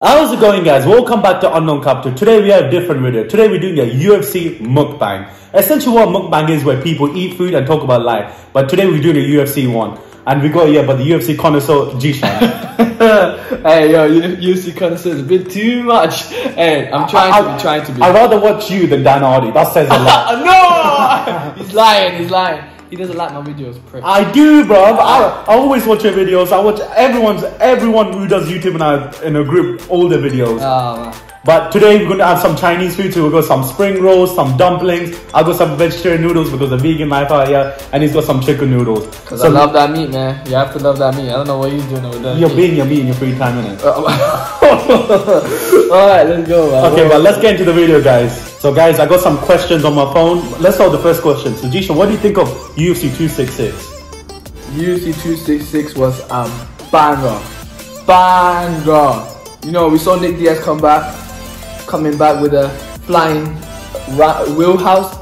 How's it going, guys? Welcome back to Unknown Capital. Today we have a different video. Today we're doing a UFC mukbang. Essentially what mukbang is, where people eat food and talk about life. But today we're doing a UFC one. And we got here by the UFC connoisseur, JEESHAN. Hey, yo, UFC connoisseur is a bit too much. Hey, I'm trying to be. I'd rather watch you than Dan Hardy. That says a lot. No! He's lying. He doesn't like my videos, prick. I do, bro. I always watch your videos. I watch everyone who does YouTube in a group, all the videos. Oh, man. But today we're going to have some Chinese food. So we've got some spring rolls, some dumplings. I've got some vegetarian noodles because the vegan life out here. And he's got some chicken noodles. Because I love that meat, man. You have to love that meat. I don't know what he's doing over there. You're being your meat in your free time, innit? Alright, let's go, man. Okay, but let's get into the video, guys. So guys, I got some questions on my phone. Let's start with the first question. So JEESHAN, what do you think of UFC 266? UFC 266 was a banger. You know, we saw Nick Diaz coming back with a flying wheelhouse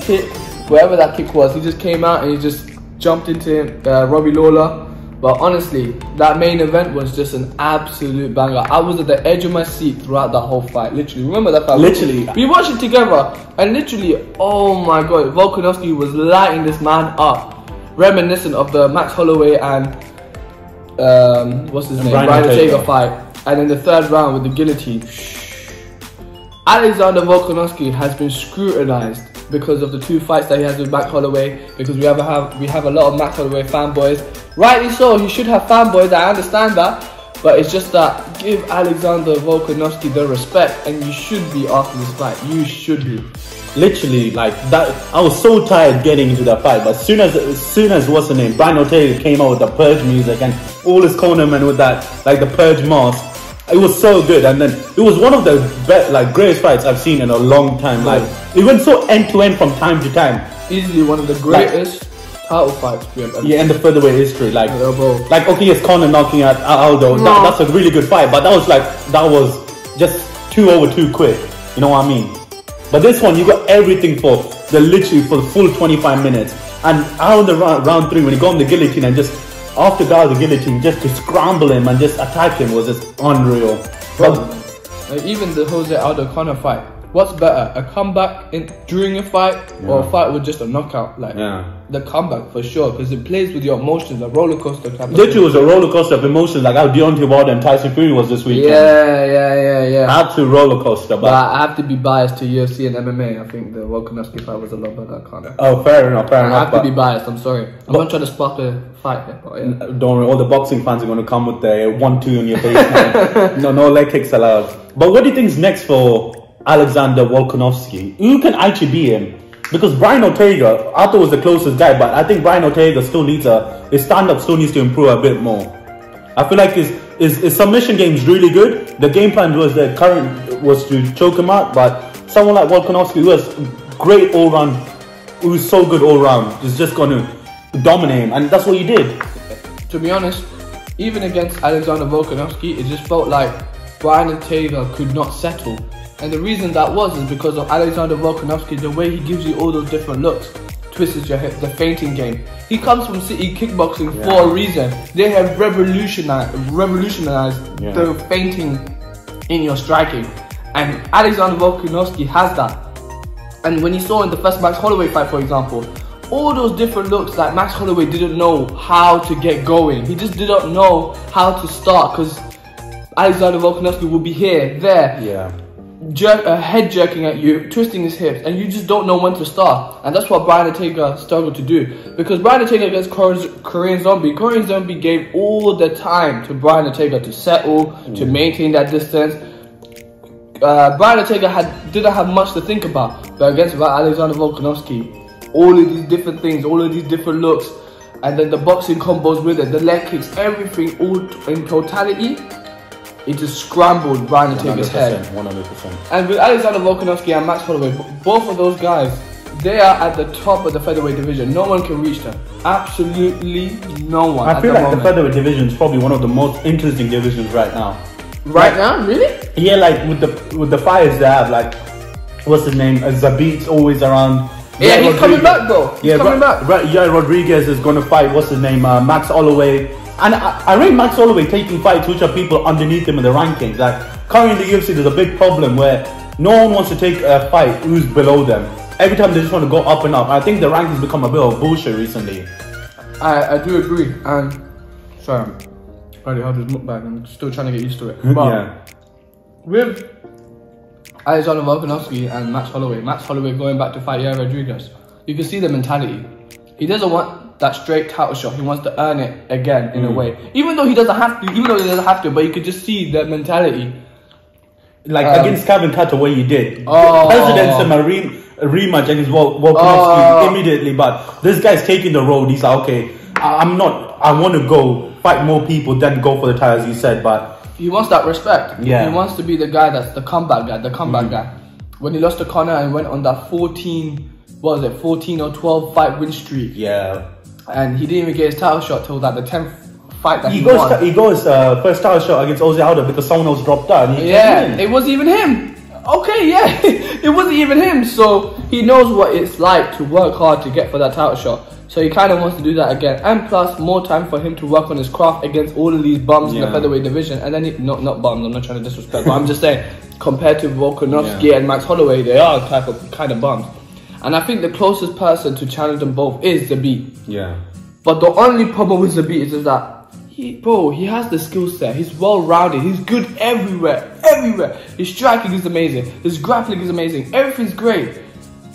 kick, wherever that kick was. He just came out and he just jumped into Robbie Lawler. But honestly, that main event was just an absolute banger. I was at the edge of my seat throughout that whole fight. Literally, remember that fight? Literally, we watched it together, and literally, oh my god, Volkanovski was lighting this man up, reminiscent of the Max Holloway and what's his name, Brian Ortega fight. And in the third round with the guillotine, Alexander Volkanovski has been scrutinized because of the two fights that he has with Max Holloway. Because we have a lot of Max Holloway fanboys. Rightly so, he should have fanboys. I understand that, but it's just that give Alexander Volkanovski the respect, and you should be after this fight. You should be. Literally, like that. I was so tired getting into that fight, but as soon as what's the name, Brian Ortega came out with the Purge music and all his cornermen with that, like the Purge mask. It was so good, and then it was one of the greatest fights I've seen in a long time. Like it went so end to end from time to time. Easily one of the greatest title fights we have ever seen in the featherweight history. Like okay, it's Conor knocking out Aldo. No. That's a really good fight, but that was just 2 over 2 quick. You know what I mean? But this one, you got everything for the full 25 minutes. And out in the round 3, when he got on the guillotine and just after that the guillotine, just to scramble him and just attack him was just unreal. Even the Jose Aldo Conor fight, what's better, a comeback during a fight or a fight with just a knockout? The comeback for sure, because it plays with your emotions, a roller coaster. Literally, was a roller coaster of emotions, like how Deontay Wilder and Tyson Fury was this weekend. Yeah. Absolute roller coaster. But I have to be biased to UFC and MMA. I think the Volkanovski fight was a lot better than Conor. Oh, fair enough. I have to be biased. I'm sorry. I'm not trying to spark a fight here. But yeah. Don't worry, all the boxing fans are going to come with the 1-2 in your face. No leg kicks allowed. But what do you think is next for Alexander Volkanovski? Who can actually beat him? Because Brian Ortega, I thought was the closest guy, but I think Brian Ortega still needs his stand-up still needs to improve a bit more. I feel like his submission game is really good. The game plan was to choke him out, but someone like Volkanovski, who has great all-round, who's so good all-round, is just going to dominate him, and that's what he did. To be honest, even against Alexander Volkanovski, it just felt like Brian Ortega could not settle. And the reason that was is because of Alexander Volkanovski, the way he gives you all those different looks, twists your hip, the feinting game. He comes from City Kickboxing for a reason. They have revolutionized the feinting in your striking. And Alexander Volkanovski has that. And when you saw in the first Max Holloway fight, for example, all those different looks that Max Holloway didn't know how to get going. He just didn't know how to start, because Alexander Volkanovski will be here, there. Head jerking at you, twisting his hips, and you just don't know when to start. And that's what Brian Ortega struggled to do. Because Brian Ortega against Korean Zombie gave all the time to Brian Ortega to settle, to maintain that distance. Brian Ortega didn't have much to think about. But against Alexander Volkanovski, all of these different things, all of these different looks, and then the boxing combos with it, the leg kicks, everything all in totality, it just scrambled Brian Ortega's head. 100%. And with Alexander Volkanovski and Max Holloway, both of those guys, they are at the top of the featherweight division. No one can reach them. Absolutely no one. I feel like the featherweight division is probably one of the most interesting divisions right now. Right now? Really? Yeah, like with the fighters they have, like what's his name? Zabit's always around. Yeah, he's coming back though. He's coming back. Rodriguez is going to fight, what's his name? Max Holloway. And I rate Max Holloway taking fights which are people underneath him in the rankings. Like, currently in the UFC, there's a big problem where no one wants to take a fight who's below them. Every time they just want to go up and up. I think the rankings become a bit of bullshit recently. I do agree. And sorry, I'm already had this mukbang. I'm still trying to get used to it. But Yeah. with Alexander Volkanovski and Max Holloway going back to fight Yair Rodriguez, you can see the mentality. He doesn't want that straight title shot. He wants to earn it again in a way. Even though he doesn't have to, but you could just see the mentality. Like against Kevin Cutter, where you did. Oh. President's a rematch against Volkanovski immediately, but this guy's taking the road. He's like, okay, I want to go fight more people than go for the title, as you said, but he wants that respect. Yeah. He wants to be the guy that's the comeback guy, When he lost to Conor and went on that 14 or 12 fight win streak. Yeah. And he didn't even get his title shot till like the 10th fight that he goes won. He goes first title shot against Ozzy Aldo because someone else dropped out. And it wasn't even him. Okay, yeah, it wasn't even him. So he knows what it's like to work hard to get for that title shot. So he kind of wants to do that again, and plus more time for him to work on his craft against all of these bums in the featherweight division. And then not bums. I'm not trying to disrespect, but I'm just saying compared to Volkanovski and Max Holloway, they are kind of bums. And I think the closest person to challenge them both is Zabit. Yeah. But the only problem with Zabit is that he has the skill set. He's well-rounded. He's good everywhere. His striking is amazing. His grappling is amazing. Everything's great.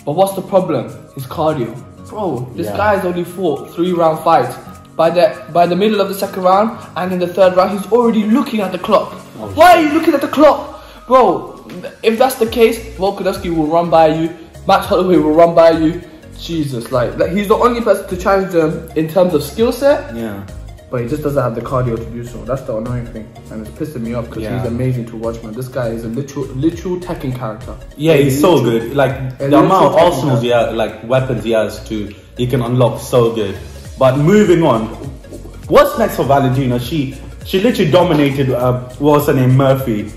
But what's the problem? His cardio. Bro, this guy's only fought 3-round fights. By the middle of the second round and in the third round, he's already looking at the clock. Why are you looking at the clock? Bro, if that's the case, Volkanovski will run by you. Max Holloway will run by you. Jesus, like he's the only person to challenge them in terms of skill set. Yeah. But he just doesn't have the cardio to do so. That's the annoying thing, and it's pissing me off because he's amazing to watch, man. This guy is a literal Tekken character. Yeah, he's so good. Like the amount of arsenals like weapons he has he can unlock so good. But moving on, what's next for Valentina? She literally dominated. What's her name, Murphy.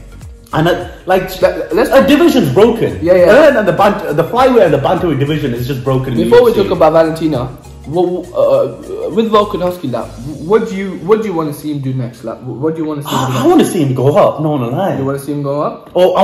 And her division's broken. Yeah. And the flyweight and the bantamweight division is just broken. Before we talk about Valentina, with Volkanovski, like, what do you want to see him do next? Like, what do you want to see him do next? I want to see him go up. No, lie. You want to see him go up? Oh,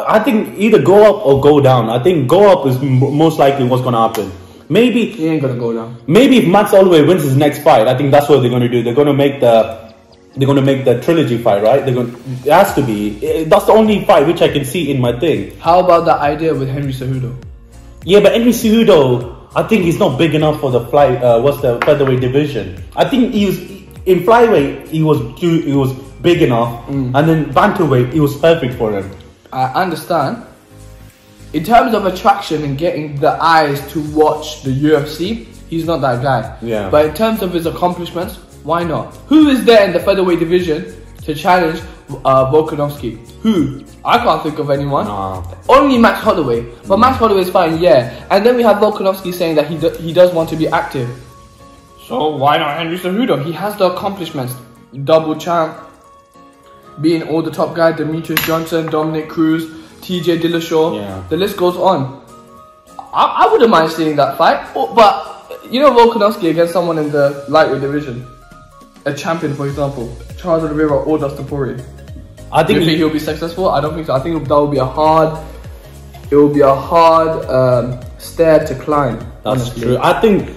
I think either go up or go down. I think go up is most likely what's going to happen. Maybe he ain't gonna go down. Maybe if Max Holloway wins his next fight, I think that's what they're going to do. They're going to make the trilogy fight, right? It has to be. That's the only fight which I can see in my thing. How about that idea with Henry Cejudo? Yeah, but Henry Cejudo, I think he's not big enough for the featherweight division. I think in flyweight he was big enough, and then bantamweight he was perfect for him. I understand. In terms of attraction and getting the eyes to watch the UFC, he's not that guy. Yeah. But in terms of his accomplishments, why not? Who is there in the featherweight division to challenge Volkanovski? Who? I can't think of anyone. Nah. Only Max Holloway. But Max Holloway is fine, yeah. And then we have Volkanovski saying that he does want to be active. So why not Henry Cejudo? He has the accomplishments. Double champ, being all the top guy, Demetrius Johnson, Dominic Cruz, TJ Dillashaw. Yeah. The list goes on. I wouldn't mind seeing that fight. But, you know, Volkanovski against someone in the lightweight division. A champion, for example. Charles Oliveira or Dustin Poirier. I think he'll be successful. I don't think so. I think that will be a hard. It will be a hard stair to climb. That's honestly. true. I think.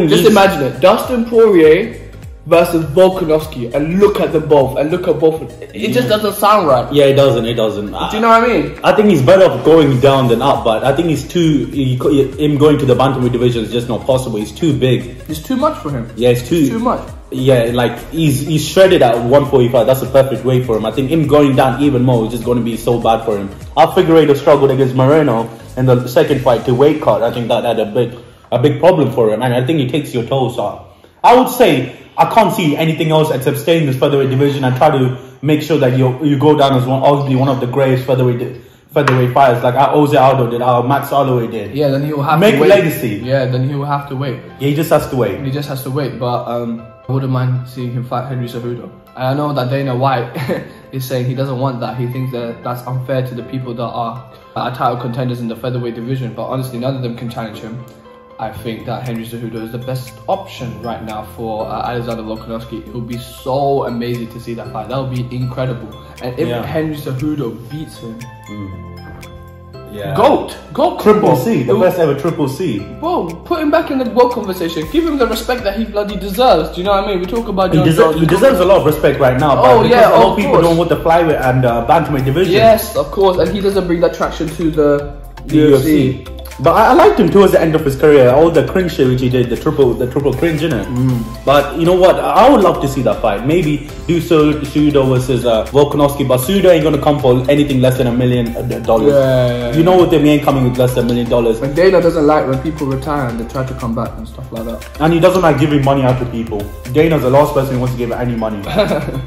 Just imagine it: Dustin Poirier versus Volkanovski, and look at them both. It just doesn't sound right. Yeah, it doesn't. It doesn't. Do you know what I mean? I think he's better off going down than up, but I think him going to the bantamweight division is just not possible. He's too big. It's too much for him. Yeah, it's too much. Yeah, like he's shredded at 145. That's a perfect weight for him. I think him going down even more is just going to be so bad for him. Figueiredo struggled against Moreno in the second fight to weight cut. I think that had a big problem for him, and I think he takes your toes off. I would say I can't see anything else except stay in this featherweight division and try to make sure that you go down as one of the greatest featherweight fighters, like Ozzy Aldo did, how Max Holloway did. Yeah, then he will have to wait. Make a legacy. Yeah, then he will have to wait. Yeah, he just has to wait. He just has to wait, but I wouldn't mind seeing him fight Henry Cejudo. And I know that Dana White is saying he doesn't want that. He thinks that that's unfair to the people that are title contenders in the featherweight division. But honestly, none of them can challenge him. I think that Henry Cejudo is the best option right now for Alexander Volkanovski. It would be so amazing to see that fight. That would be incredible. And if Henry Cejudo beats him, GOAT, triple C, the best ever triple C. Bro, put him back in the GOAT conversation. Give him the respect that he bloody deserves. Do you know what I mean? We talk about he deserves a lot of respect right now. But a lot of people don't want the flyweight and bantamweight division. Yes, of course, and he doesn't bring that traction to the UFC. But I liked him towards the end of his career. All the cringe shit which he did, the triple cringe, innit? But you know what? I would love to see that fight. Maybe do Cejudo versus Volkanovski, but Cejudo ain't gonna come for anything less than $1 million. You know what they mean, coming with less than $1 million. And Dana doesn't like when people retire and they try to come back and stuff like that. And he doesn't like giving money out to people. Dana's the last person who wants to give any money.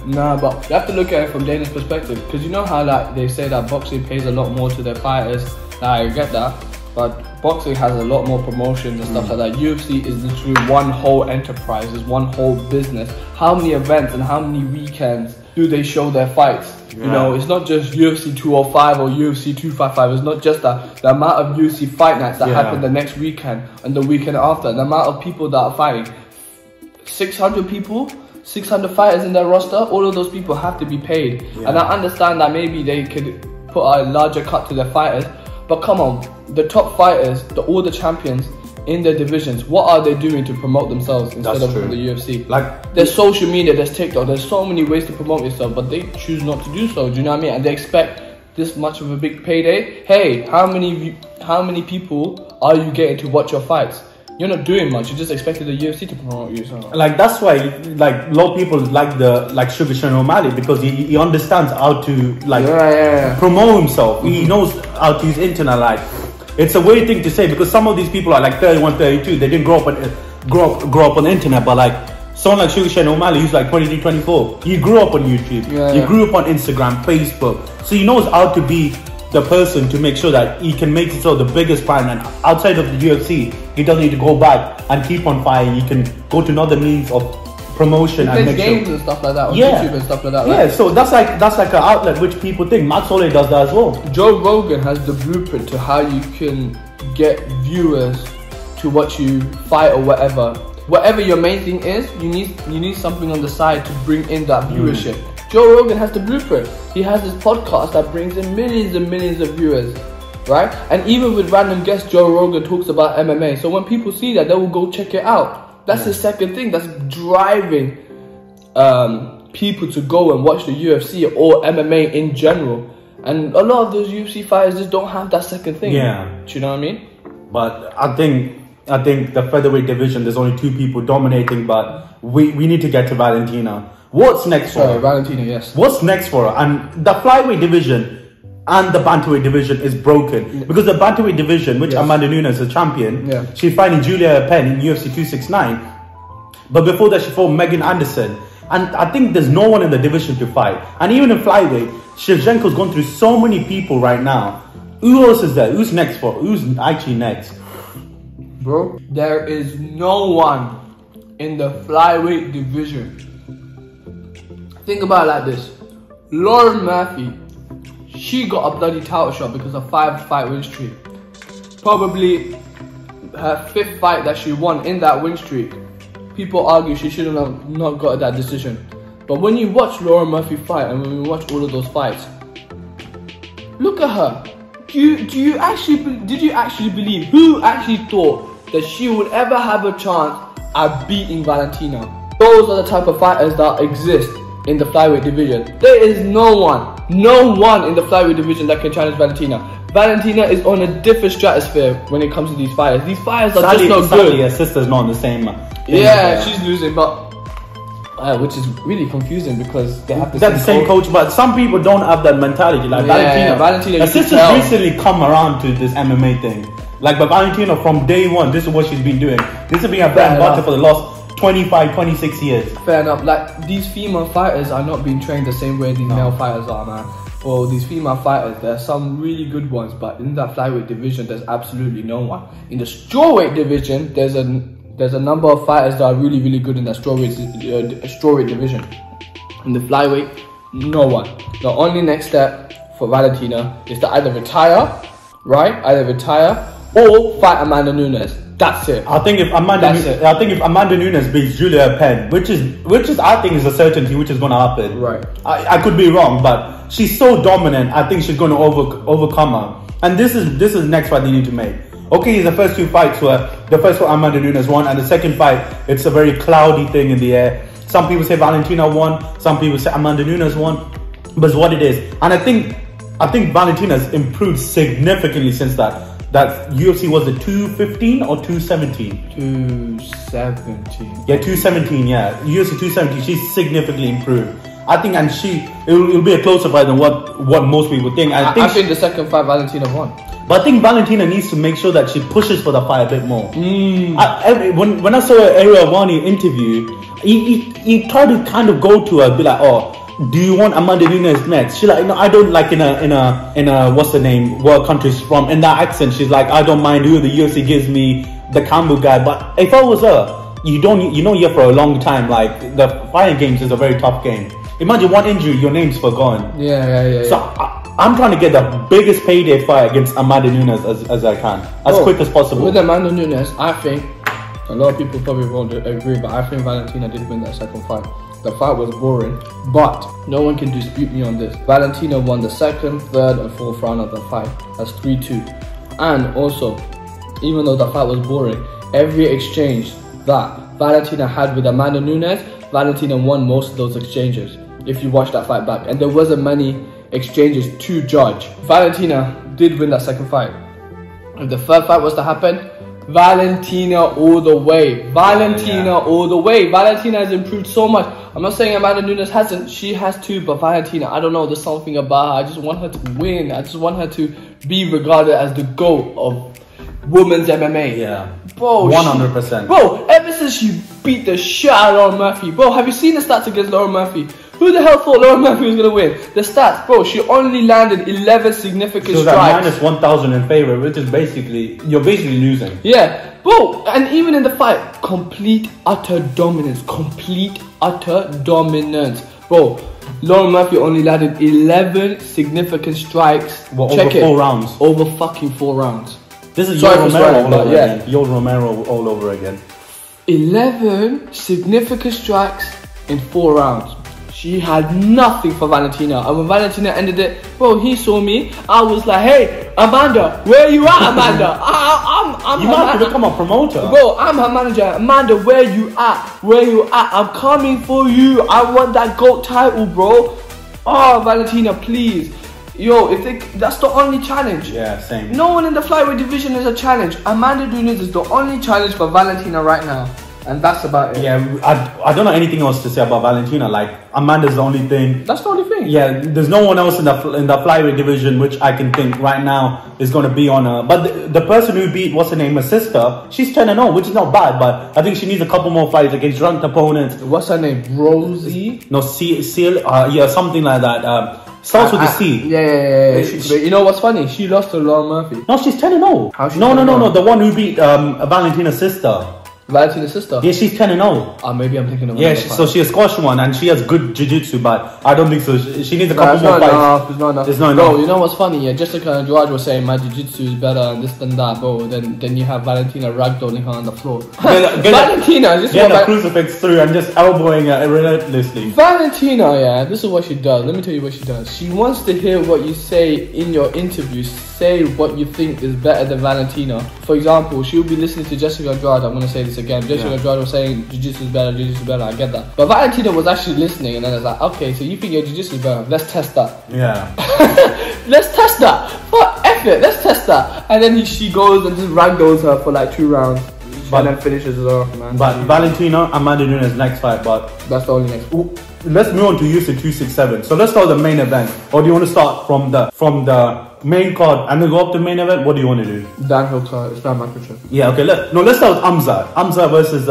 Nah, but you have to look at it from Dana's perspective, because you know how like they say that boxing pays a lot more to their fighters. I get that. But boxing has a lot more promotions and stuff like that. UFC is literally one whole enterprise, is one whole business. How many events and how many weekends do they show their fights? You know, it's not just UFC 205 or UFC 255. It's not just that. The amount of UFC fight nights that happen the next weekend and the weekend after. The amount of people that are fighting. 600 people, 600 fighters in their roster. All of those people have to be paid. And I understand that maybe they could put a larger cut to their fighters. But come on, the top fighters, all the champions in their divisions, what are they doing to promote themselves instead of the UFC? Like, there's social media, there's TikTok, there's so many ways to promote yourself, but they choose not to do so. Do you know what I mean? And they expect this much of a big payday. Hey, how many people are you getting to watch your fights? You're not doing much. You just expected the UFC to promote you. So. Like, that's why, like, a lot of people like Sugar Sean O'Malley, because he understands how to promote himself. He knows how to use internet. Like, it's a weird thing to say, because some of these people are like 31, 32. They didn't grow up on the internet, but like someone like Sugar Sean O'Malley, who's like 23, 24. He grew up on YouTube. He grew up on Instagram, Facebook. So he knows how to be the person to make sure that he can make himself the biggest fan, and outside of the UFC he doesn't need to go back and keep on fighting. He can go to another means of promotion and make games and stuff like that on YouTube and stuff like that. Right? So that's like an outlet which people think. Max Holloway does that as well. Joe Rogan has the blueprint to how you can get viewers to watch you fight or whatever. Whatever your main thing is, you need something on the side to bring in that viewership. Joe Rogan has the blueprint. He has his podcast that brings in millions and millions of viewers, right? And even with random guests, Joe Rogan talks about MMA. So when people see that, they will go check it out. That's the second thing that's driving people to go and watch the UFC or MMA in general. And a lot of those UFC fighters just don't have that second thing. Do you know what I mean? But I think the featherweight division, there's only 2 people dominating, but we need to get to Valentina. What's next for her? Valentina, yes. What's next for her? And the flyweight division and the bantamweight division is broken. Because the bantamweight division, which Amanda Nunes is a champion, she's fighting Julia Penn in UFC 269. But before that, she fought Megan Anderson. And I think there's no one in the division to fight. And even in flyweight, Shevchenko's gone through so many people right now. Who else is there? Who's next for? Who's actually next? Bro, there is no one in the flyweight division. Think about it like this. Lauren Murphy, she got a bloody title shot because of 5-fight win streak. Probably her 5th fight that she won in that win streak. People argue she shouldn't have not got that decision. But when you watch Lauren Murphy fight and when we watch all of those fights, look at her. Did you actually believe, who actually thought that she would ever have a chance at beating Valentina? Those are the type of fighters that exist in the flyweight division. There is no one in the flyweight division that can challenge Valentina. Valentina is on a different stratosphere when it comes to these fighters. These fighters are just not good. Her sister's not on the same. She's losing, but which is really confusing because they have the same coach. But some people don't have that mentality. Like Valentina, her sister's recently come around to this MMA thing. Like, but Valentina from day one, this is what she's been doing. This has been her bread and butter for the last 25, 26 years. Fair enough. Like, these female fighters are not being trained the same way these male fighters are, man. For these female fighters, there are some really good ones, but in that flyweight division, there's absolutely no one. In the strawweight division, there's a number of fighters that are really, really good in that strawweight division. In the flyweight, no one. The only next step for Valentina is to either retire, right? Either retire or fight Amanda Nunes. That's it. I think if Amanda Nunes beats Julia Penn, which is I think is a certainty, which is going to happen. Right. I could be wrong, but she's so dominant. I think she's going to overcome her. And this is the next fight they need to make. Okay, the first two fights were the first one Amanda Nunes won, and the second fight it's a very cloudy thing in the air. Some people say Valentina won, some people say Amanda Nunes won, but it's what it is. And I think Valentina's improved significantly since that UFC was it 215 or 217? 217. Yeah, 217. Yeah, UFC 217. She's significantly improved. I think, and it'll be a closer fight than what most people think. I think the second fight Valentina won. But I think Valentina needs to make sure that she pushes for the fight a bit more. When I saw Ariel Wani interview, he tried to kind of go to her, be like, oh, do you want Amanda Nunes next? She's like, no, I don't, like in a what's the name, world countries from, in that accent, she's like, I don't mind who the UFC gives me, the Campbell guy. But if I was her, you know you're for a long time. Like the fighting games is a very tough game. Imagine one injury, your name's forgotten. Yeah. So I'm trying to get the biggest payday fight against Amanda Nunes as I can, as quick as possible. With Amanda Nunes, I think a lot of people probably won't agree, but I think Valentina did win that second fight. The fight was boring, but no one can dispute me on this. Valentina won the second, third, and fourth round of the fight. That's 3-2. And also, even though the fight was boring, every exchange that Valentina had with Amanda Nunes, Valentina won most of those exchanges. If you watch that fight back, and there wasn't many exchanges to judge. Valentina did win that second fight. If the third fight was to happen, Valentina all the way. Valentina all the way. Valentina has improved so much. I'm not saying Amanda Nunes hasn't. She has too, but Valentina, I don't know. There's something about her. I just want her to win. I just want her to be regarded as the GOAT of women's MMA. Yeah. Bro, 100%. Bro, ever since she beat the shit out of Lauren Murphy. Bro, have you seen the stats against Lauren Murphy? Who the hell thought Lauren Murphy was going to win? The stats, bro, she only landed 11 significant strikes. That minus 1,000 in favor, which is you're basically losing. Yeah, bro, and even in the fight, complete, utter dominance. Complete, utter dominance. Bro, Lauren Murphy only landed 11 significant strikes. Well, over 4 rounds. Over fucking 4 rounds. This is Yoel Romero all over again. Yoel Romero all over again. 11 significant strikes in 4 rounds. She had nothing for Valentina. And when Valentina ended it, bro, he saw me. I was like, hey, Amanda, where you at, Amanda? You might have to become a promoter. Bro, I'm her manager. Amanda, where you at? Where you at? I'm coming for you. I want that GOAT title, bro. Oh, Valentina, please. Yo, that's the only challenge. Yeah, same. No one in the flyweight division is a challenge. Amanda Nunes is the only challenge for Valentina right now. And that's about it. Yeah, I don't know anything else to say about Valentina. Like, Amanda's the only thing. That's the only thing. Yeah, there's no one else in the flyweight division which I can think right now is going to be on her. But the person who beat, what's her name, her sister, she's 10-0, which is not bad. But I think she needs a couple more fights against ranked opponents. What's her name? Rosie? No, Seal, yeah, something like that. Starts with a C. Yeah. You know what's funny? She lost to Lauren Murphy. No, she's 10-0. No. The one who beat Valentina's sister. Valentina's sister? Yeah, she's 10-0. Maybe I'm thinking of so she has squashed one and she has good jiu-jitsu, but I don't think so. She needs a couple more fights. It's not enough. It's not enough. Bro, you know what's funny? Yeah, Jessica and George were saying my jiu-jitsu is better and this and that, bro. Then you have Valentina ragdolling her on the floor. Valentina, just get a crucifix through and just elbowing her relentlessly. Valentina, yeah, this is what she does. Let me tell you what she does. She wants to hear what you say in your interviews. Say what you think is better than Valentina. For example, she'll be listening to Jessica Andrade. I'm gonna say this again. Jessica Andrade was saying jiu-jitsu is better, I get that. But Valentina was actually listening and then it's like, okay, so you think your jiu-jitsu is better? Let's test that. Yeah. Let's test that. Fuck effort, let's test that. And then she goes and just ragdolls her for like 2 rounds. And then finishes it off, man. But Valentina, Amanda Nunes next fight, but that's the only next. Ooh, let's move on to UFC 267. So let's start the main event. Or do you want to start from the main card and then go up to the main event? What do you want to do? Dan Hooker, it's not microchip. Yeah, okay. Let's start with Hamza versus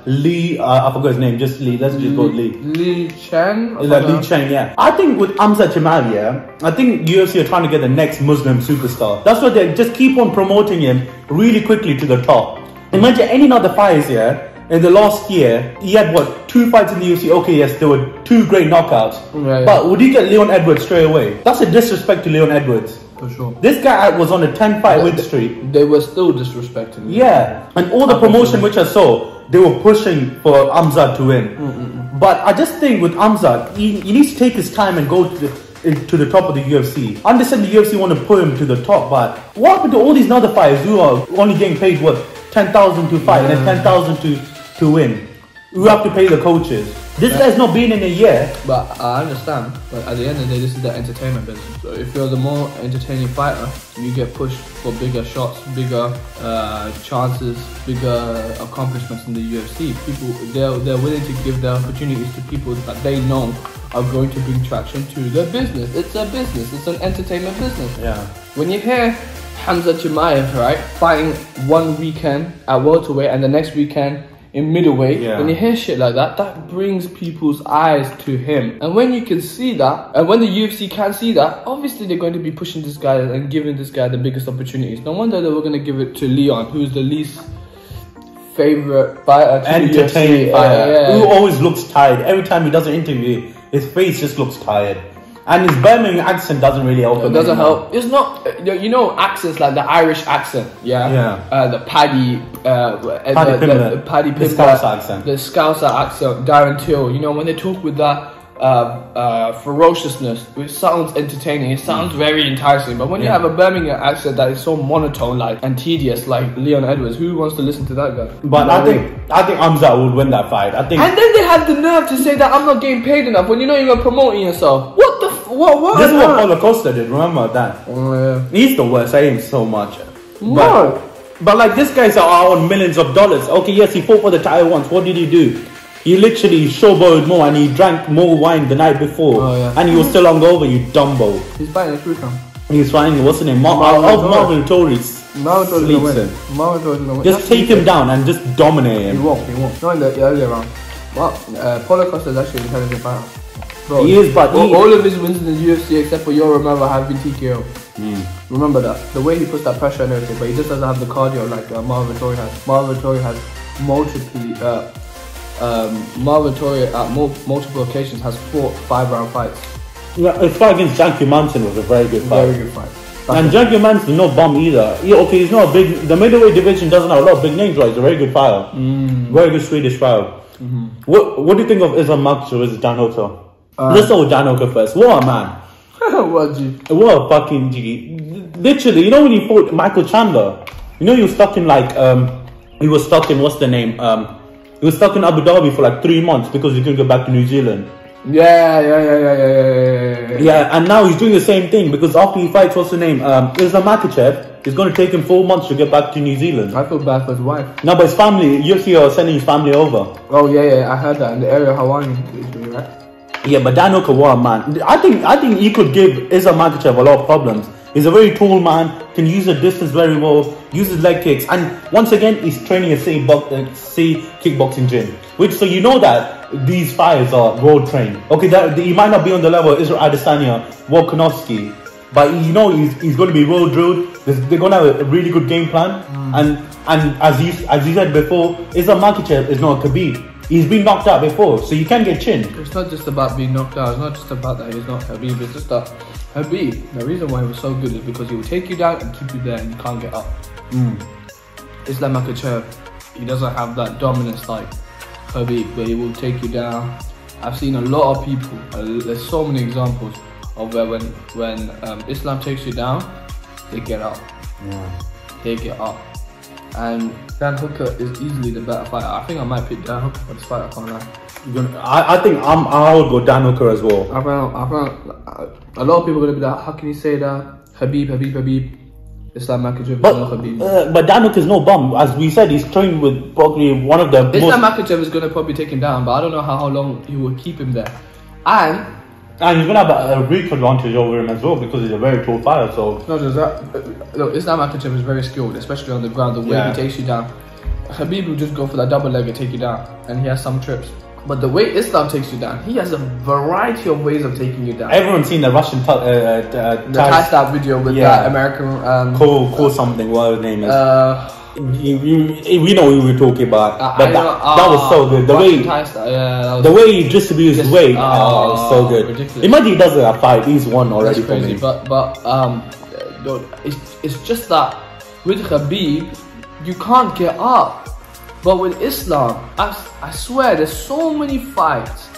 Lee. I forgot his name. Just Lee. Let's just go with Lee. Lee Chen. Lee Chen. Yeah. I think with Hamza Chimaev, yeah, I think UFC are trying to get the next Muslim superstar. That's what they just keep on promoting him really quickly to the top. Imagine any other fighters, yeah. In the last year, he had 2 fights in the UFC. Okay, yes, there were 2 great knockouts. Right. But would you get Leon Edwards straight away? That's a disrespect to Leon Edwards. For sure. This guy was on a 10-fight win streak. They were still disrespecting him. Yeah, and all the promotion which I saw, they were pushing for Amzad to win. But I just think with Amzad, he needs to take his time and go to the top of the UFC. I understand the UFC want to put him to the top, but what happened to all these other fighters who are only getting paid, what, 10,000 to fight and then 10,000 to win? You have to pay the coaches. This guy's not been in a year. But I understand. But at the end of the day, this is the entertainment business. So if you're the more entertaining fighter, you get pushed for bigger shots, bigger chances, bigger accomplishments in the UFC. People, they're willing to give their opportunities to people that they know are going to bring traction to their business. It's a business. It's an entertainment business. Yeah. When you hear Hamza Chimaev, right, fighting one weekend at welterweight and the next weekend in middleweight, when you hear shit like that, that brings people's eyes to him. And when you can see that, and when the UFC can see that, obviously they're going to be pushing this guy and giving this guy the biggest opportunities. No wonder they were going to give it to Leon, who's the least favorite fighter, entertaining fighter, who always looks tired. Every time he does an interview, his face just looks tired. And his Birmingham accent doesn't really help him. It doesn't help. It's not, you know, accents like the Irish accent, the Paddy Pimpler, the Scouser accent. The Scouser accent, Darren Till, you know, when they talk with that ferociousness, it sounds entertaining, it sounds very enticing, but when you have a Birmingham accent that is so monotone like and tedious like Leon Edwards, who wants to listen to that guy? But I think Amzat would win that fight. I think. And then they have the nerve to say that I'm not getting paid enough when you know you're promoting yourself. What the what? This is what Paulo Costa did, remember that? He's the worst, I hate so much. But like this guy's on millions of dollars. Okay, yes, he fought for the title once. What did he do? He literally showboated more and he drank more wine the night before. And he was still hungover, you dumbo. He's fighting a African. He's fighting, what's the name? Marvin Torres. Just take him down and just dominate him. He won't. Not in the earlier round. But Paulo Costa is actually an intelligent fighter. Bro, he is, but all of his wins in the UFC except for your remember have been TKO. Remember that. The way he puts that pressure and everything, but he just doesn't have the cardio like Marvin Torres has. Marvin Torres has Marvin Torres at multiple occasions has fought 5-round fights. Yeah, his fight against Janky Manson was a very good fight. Very good fight. And Janky Manson's no bum either. Yeah, okay, he's not a big. The middleweight division doesn't have a lot of big names, but he's a very good fighter. Very good Swedish fighter. What do you think of Islam Makhachev versus Dan Hooker? Let's start with Dan Hooker first. What a man. What a fucking G. Literally, you know when he fought Michael Chandler? You know he was stuck in like he was stuck in what's the name? He was stuck in Abu Dhabi for like 3 months because he couldn't go back to New Zealand. Yeah, and now he's doing the same thing because after he fights, what's the name? Islam Makhachev, it's going to take him 4 months to get back to New Zealand. I feel bad for his wife. No, but his family, UFC are sending his family over. Oh yeah, I heard that in the area of Hawaii, right? Yeah, but Dan Hooker, what a man. I think he could give Islam Makhachev a lot of problems. He's a very tall man, can use the distance very well, uses leg kicks, and once again, he's training a C kickboxing gym. Which, so you know that these fighters are road trained. Okay, he might not be on the level of Israel Adesanya, Volkanovski, but you know he's going to be road drilled. They're going to have a really good game plan. And as you said before, Islam Makhachev is not a Khabib. He's been knocked out before, so you can get chin. It's not just about being knocked out. It's not just about that he's not Khabib. It's just that Khabib, the reason why he was so good is because he will take you down and keep you there and you can't get up. Islam Makhachev, he doesn't have that dominance like Khabib, but he will take you down. I've seen a lot of people, there's so many examples of where when Islam takes you down, they get up. They get up. And Dan Hooker is easily the better fighter. I think I might pick Dan Hooker for this fight, I can't lie. I think I would go Dan Hooker as well. I found a lot of people are going to be like, how can you say that? Habib, Islam Makhachev, but Dan Hooker is no bum. As we said, he's trained with probably one of the Islam Makhachev is going to probably take him down, but I don't know how long he will keep him there. And he's going to have a reach advantage over him as well because he's a very tall fighter. So not just that, look, Islam Makhachev is very skilled, especially on the ground. The way he takes you down, Khabib will just go for that double leg and take you down, and he has some trips. But the way Islam takes you down, he has a variety of ways of taking you down. Everyone's seen the Russian the tie stab video with that American call something. What his name is? We know who we're talking about. But that was so good. The way he distributes his weight was so good. Ridiculous. Imagine he does a fight. He's won already. That's crazy. But It's just that with Khabib, you can't get up. But with Islam, I swear, there's so many fights.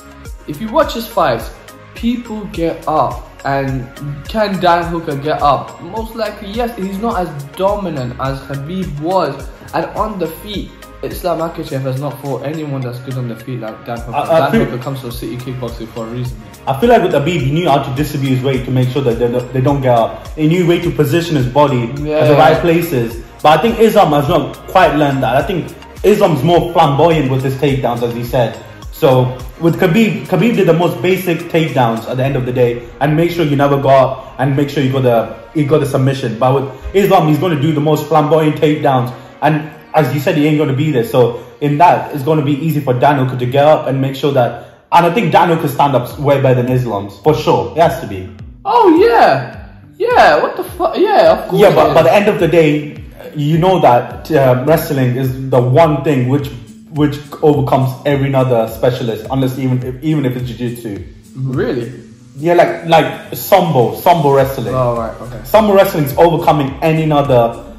If you watch his fights, people get up. And can Dan Hooker get up? Most likely, yes. He's not as dominant as Khabib was. And on the feet, Islam Makhachev has not fought anyone that's good on the feet like Dan Hooker. Dan Hooker comes from City Kickboxing for a reason. I feel like with Khabib, he knew how to distribute his weight to make sure that they don't get up. He knew way to position his body at the right places. But I think Islam has not quite learned that. I think Islam's more flamboyant with his takedowns, as he said. So with Khabib did the most basic takedowns at the end of the day and make sure you never go up and make sure you got the submission. But with Islam, he's going to do the most flamboyant takedowns, and as you said, he ain't going to be there. So in that, it's going to be easy for Dan Hooker to get up and make sure that. And I think Dan Hooker's stand-up's way better than Islam's for sure. It has to be. Oh yeah. What the fuck? Yeah, of course. Yeah, but by the end of the day, you know that wrestling is the one thing which overcomes every other specialist, unless even if it's jiu-jitsu. Really? Yeah, like sambo wrestling. Oh right, okay. Sambo wrestling is overcoming any other.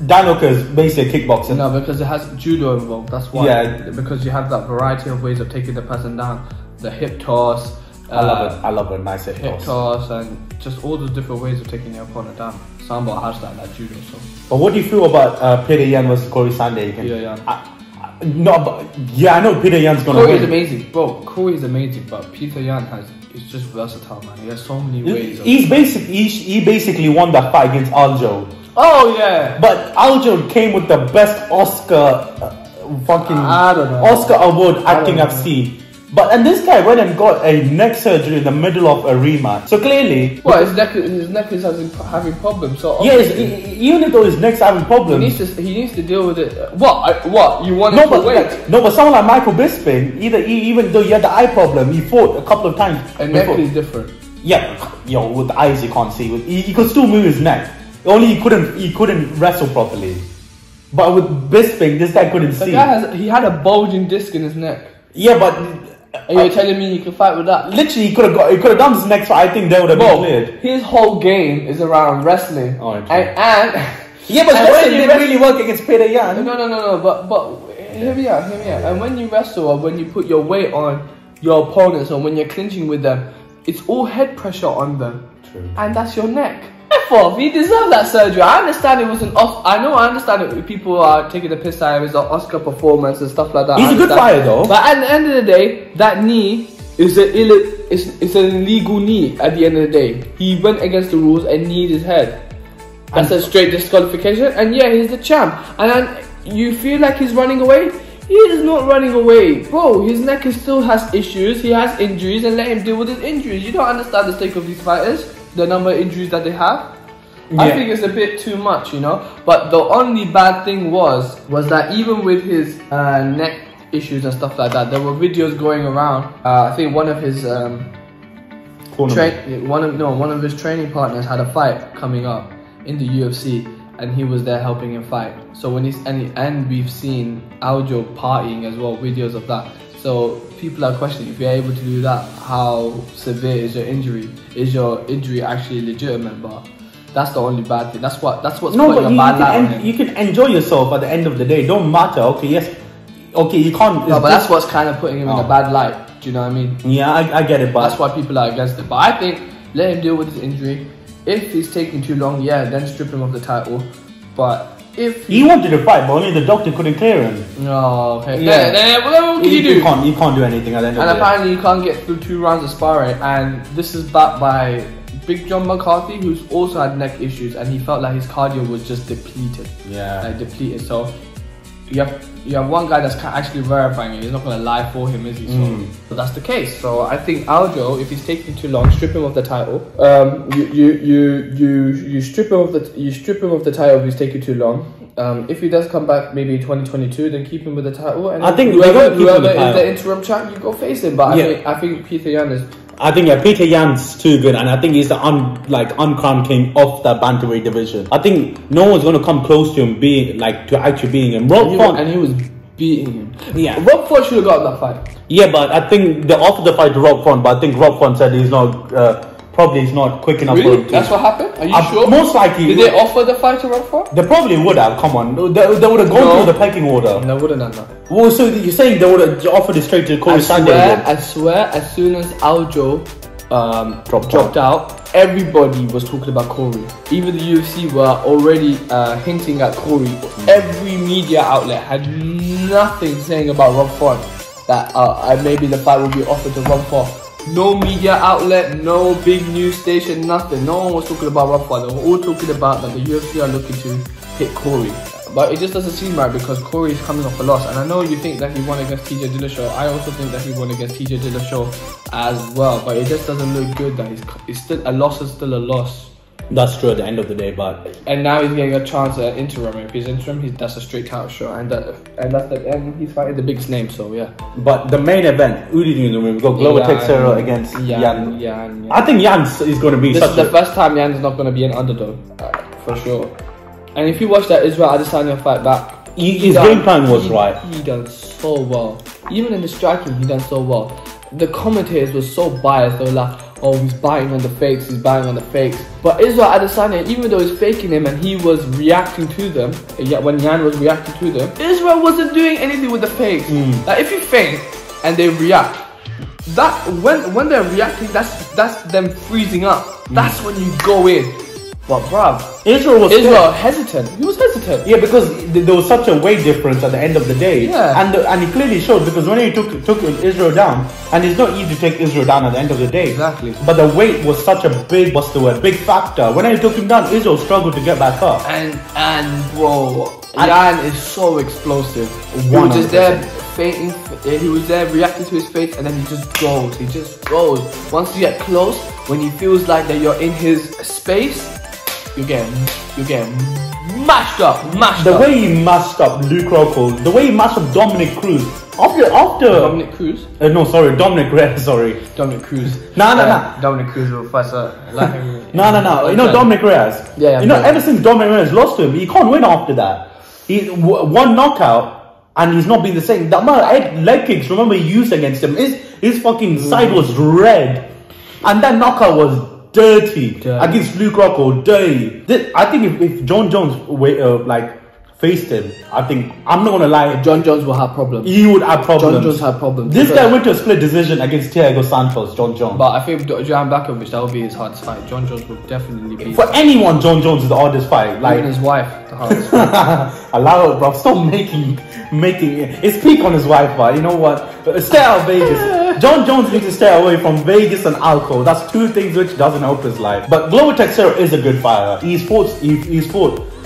Dan Hooker is basically kickboxing. No, because it has judo involved. That's why. Yeah. Because you have that variety of ways of taking the person down. The hip toss. I love a nice hip toss, and just all the different ways of taking your opponent down. Sambo has that, like judo. So. But what do you feel about Peter Yan versus Corey Sandhagen? Peter Yan. No, but yeah, I know Peter Yan's gonna Corey win. is amazing, bro. Corey is amazing, but Peter Yan is just versatile, man. He has so many ways. He basically won that fight against Aljo. Oh yeah. But Aljo came with the best Oscar Oscar award acting I've seen. And this guy went and got a neck surgery in the middle of a rematch. So clearly, his neck is having problems. So yes, even though his neck's having problems, he needs to deal with it. What you want him to wait? No, but someone like Michael Bisping, even though he had the eye problem, he fought a couple of times. And neck is different. Yeah, with the eyes you can't see. He could still move his neck. Only he couldn't wrestle properly. But with Bisping, this guy couldn't see. He had a bulging disc in his neck. Yeah, but. And you're telling me you can fight with that? Literally, he could have done this next fight. I think they would have been cleared. His whole game is around wrestling. Oh, and yeah, but wrestling didn't really work against Peter Yan. No. But hear me out. And when you wrestle, or when you put your weight on your opponents, or when you're clinching with them, it's all head pressure on them. True. And that's your neck. F-off, he deserved that surgery. I understand it was an I understand it. People are taking the piss out of his Oscar performance and stuff like that. He's a good fighter though. But at the end of the day, that knee is an illegal knee at the end of the day. He went against the rules and kneed his head. That's a straight disqualification. And yeah, he's the champ. And then you feel like he's running away? He is not running away. Bro, his neck still has issues. He has injuries, and let him deal with his injuries. You don't understand the stake of these fighters. The number of injuries that they have. Yeah. I think it's a bit too much, But the only bad thing was that even with his neck issues and stuff like that, there were videos going around. I think one of his one of his training partners had a fight coming up in the UFC, and he was there helping him fight. So when and we've seen Aljo partying as well, videos of that. So people are questioning, if you're able to do that, how severe is your injury? Is your injury actually legitimate? But that's the only bad thing. That's what's putting a bad light on him. You can enjoy yourself at the end of the day. Don't matter. Okay, yes. Okay, you can't. No, but that's what's kind of putting him in a bad light. Do you know what I mean? Yeah, I get it. But that's why people are against it. But I think let him deal with his injury. If he's taking too long, then strip him of the title. But if he wanted to fight, but only the doctor couldn't clear him. Oh, okay. Yeah. What can you do? You can't do anything at the end of the day. And apparently you can't get through 2 rounds of sparring. And this is backed by Big John McCarthy, who's also had neck issues, and he felt like his cardio was just depleted. Yeah. Depleted. So you have one guy that's actually verifying it. He's not gonna lie for him, is he? So that's the case. So I think Aljo, if he's taking too long, strip him of the title. You strip him of the title if he's taking too long. If he does come back maybe 2022, then keep him with the title. And I think whoever is the interim champ, you go face him. But I think Peter Yan is. I think Peter Yan's too good, and I think he's the uncrowned king of that bantamweight division. I think no one's gonna come close to him actually beating him. And he was beating him. Yeah, Rob Font should have got that fight. Yeah, but I think they offered the fight to Rob Font, but I think Rob Font said he's not probably is not quick enough for Really? him to. That's what happened? Are you sure? Most likely. Did they offer the fight to Rockford? They probably would have. Come on, they would have gone through the pecking order. They wouldn't have done that. Well, so you're saying they would have offered it straight to Corey Sanders? I swear, as soon as Aljo dropped out, everybody was talking about Corey. Even the UFC were already hinting at Corey. Every media outlet had nothing saying about Rob Font, that maybe the fight will be offered to Rob Font. No media outlet, no big news station, nothing. No one was talking about Rob Font. They were all talking about that the UFC are looking to hit Corey. But it just doesn't seem right because Corey is coming off a loss. And I know you think that he won against TJ Dillashaw. I also think that he won against TJ Dillashaw as well. But it just doesn't look good that it's still a loss is still a loss. That's true at the end of the day, but... And now he's getting a chance at interim. If he's interim, that's a straight title shot. And he's fighting the biggest name, so yeah. But the main event, who do you think is going to win? We've got Glover Teixeira against Yan. Yan. I think Yan is going to be This is the first time Yan is not going to be an underdog, for sure. And if you watch that Israel Adesanya fight back, his game plan was right. He done so well. Even in the striking, he done so well. The commentators were so biased. They were like, oh, he's biting on the fakes, he's biting on the fakes. But Israel Adesanya, even though he's faking him and he was reacting to them, when Yan was reacting to them, Israel wasn't doing anything with the fakes. Like if you fake and they react, that when they're reacting, that's them freezing up. That's when you go in. But bruv, Israel was hesitant. He was hesitant. Yeah, because there was such a weight difference at the end of the day. Yeah. And he clearly showed, because when he took Israel down, and it's not easy to take Israel down at the end of the day. Exactly. But the weight was such a big factor. When he took him down, Israel struggled to get back up. And bro, Yan is so explosive. He was just there fainting. He was there reacting to his face, and then he just goes. He just goes. Once you get close, when he feels like that you're in his space, you get mashed up. The way he mashed up Luke Rockhold, the way he mashed up Dominic Cruz. After Dominic Cruz? Dominic Reyes, sorry. Dominic Cruz. No. Dominic Cruz will fuss up. No. You know Dominic Reyes? Yeah. You know, ever since Dominic Reyes lost to him, he can't win after that. He one knockout, and he's not been the same. The amount of leg kicks, remember, he used against him, his fucking side was red. And that knockout was dirty. Against Luke Rockhold, dirty. I think if John Jones faced him, I'm not gonna lie, John Jones will have problems. He would have problems. John Jones had problems. This guy went to a split decision against Thiago Santos, John Jones. But I think Jan Blachowicz, that would be his hardest fight. John Jones would definitely be. For anyone, John Jones is the hardest fight. Like even his wife, the hardest fight. Allow it, bro. Stop making it's peak on his wife, but you know what? Stay out of Vegas. John Jones needs to stay away from Vegas and alcohol. That's two things which doesn't help his life. But Glover Teixeira is a good fighter. He's fought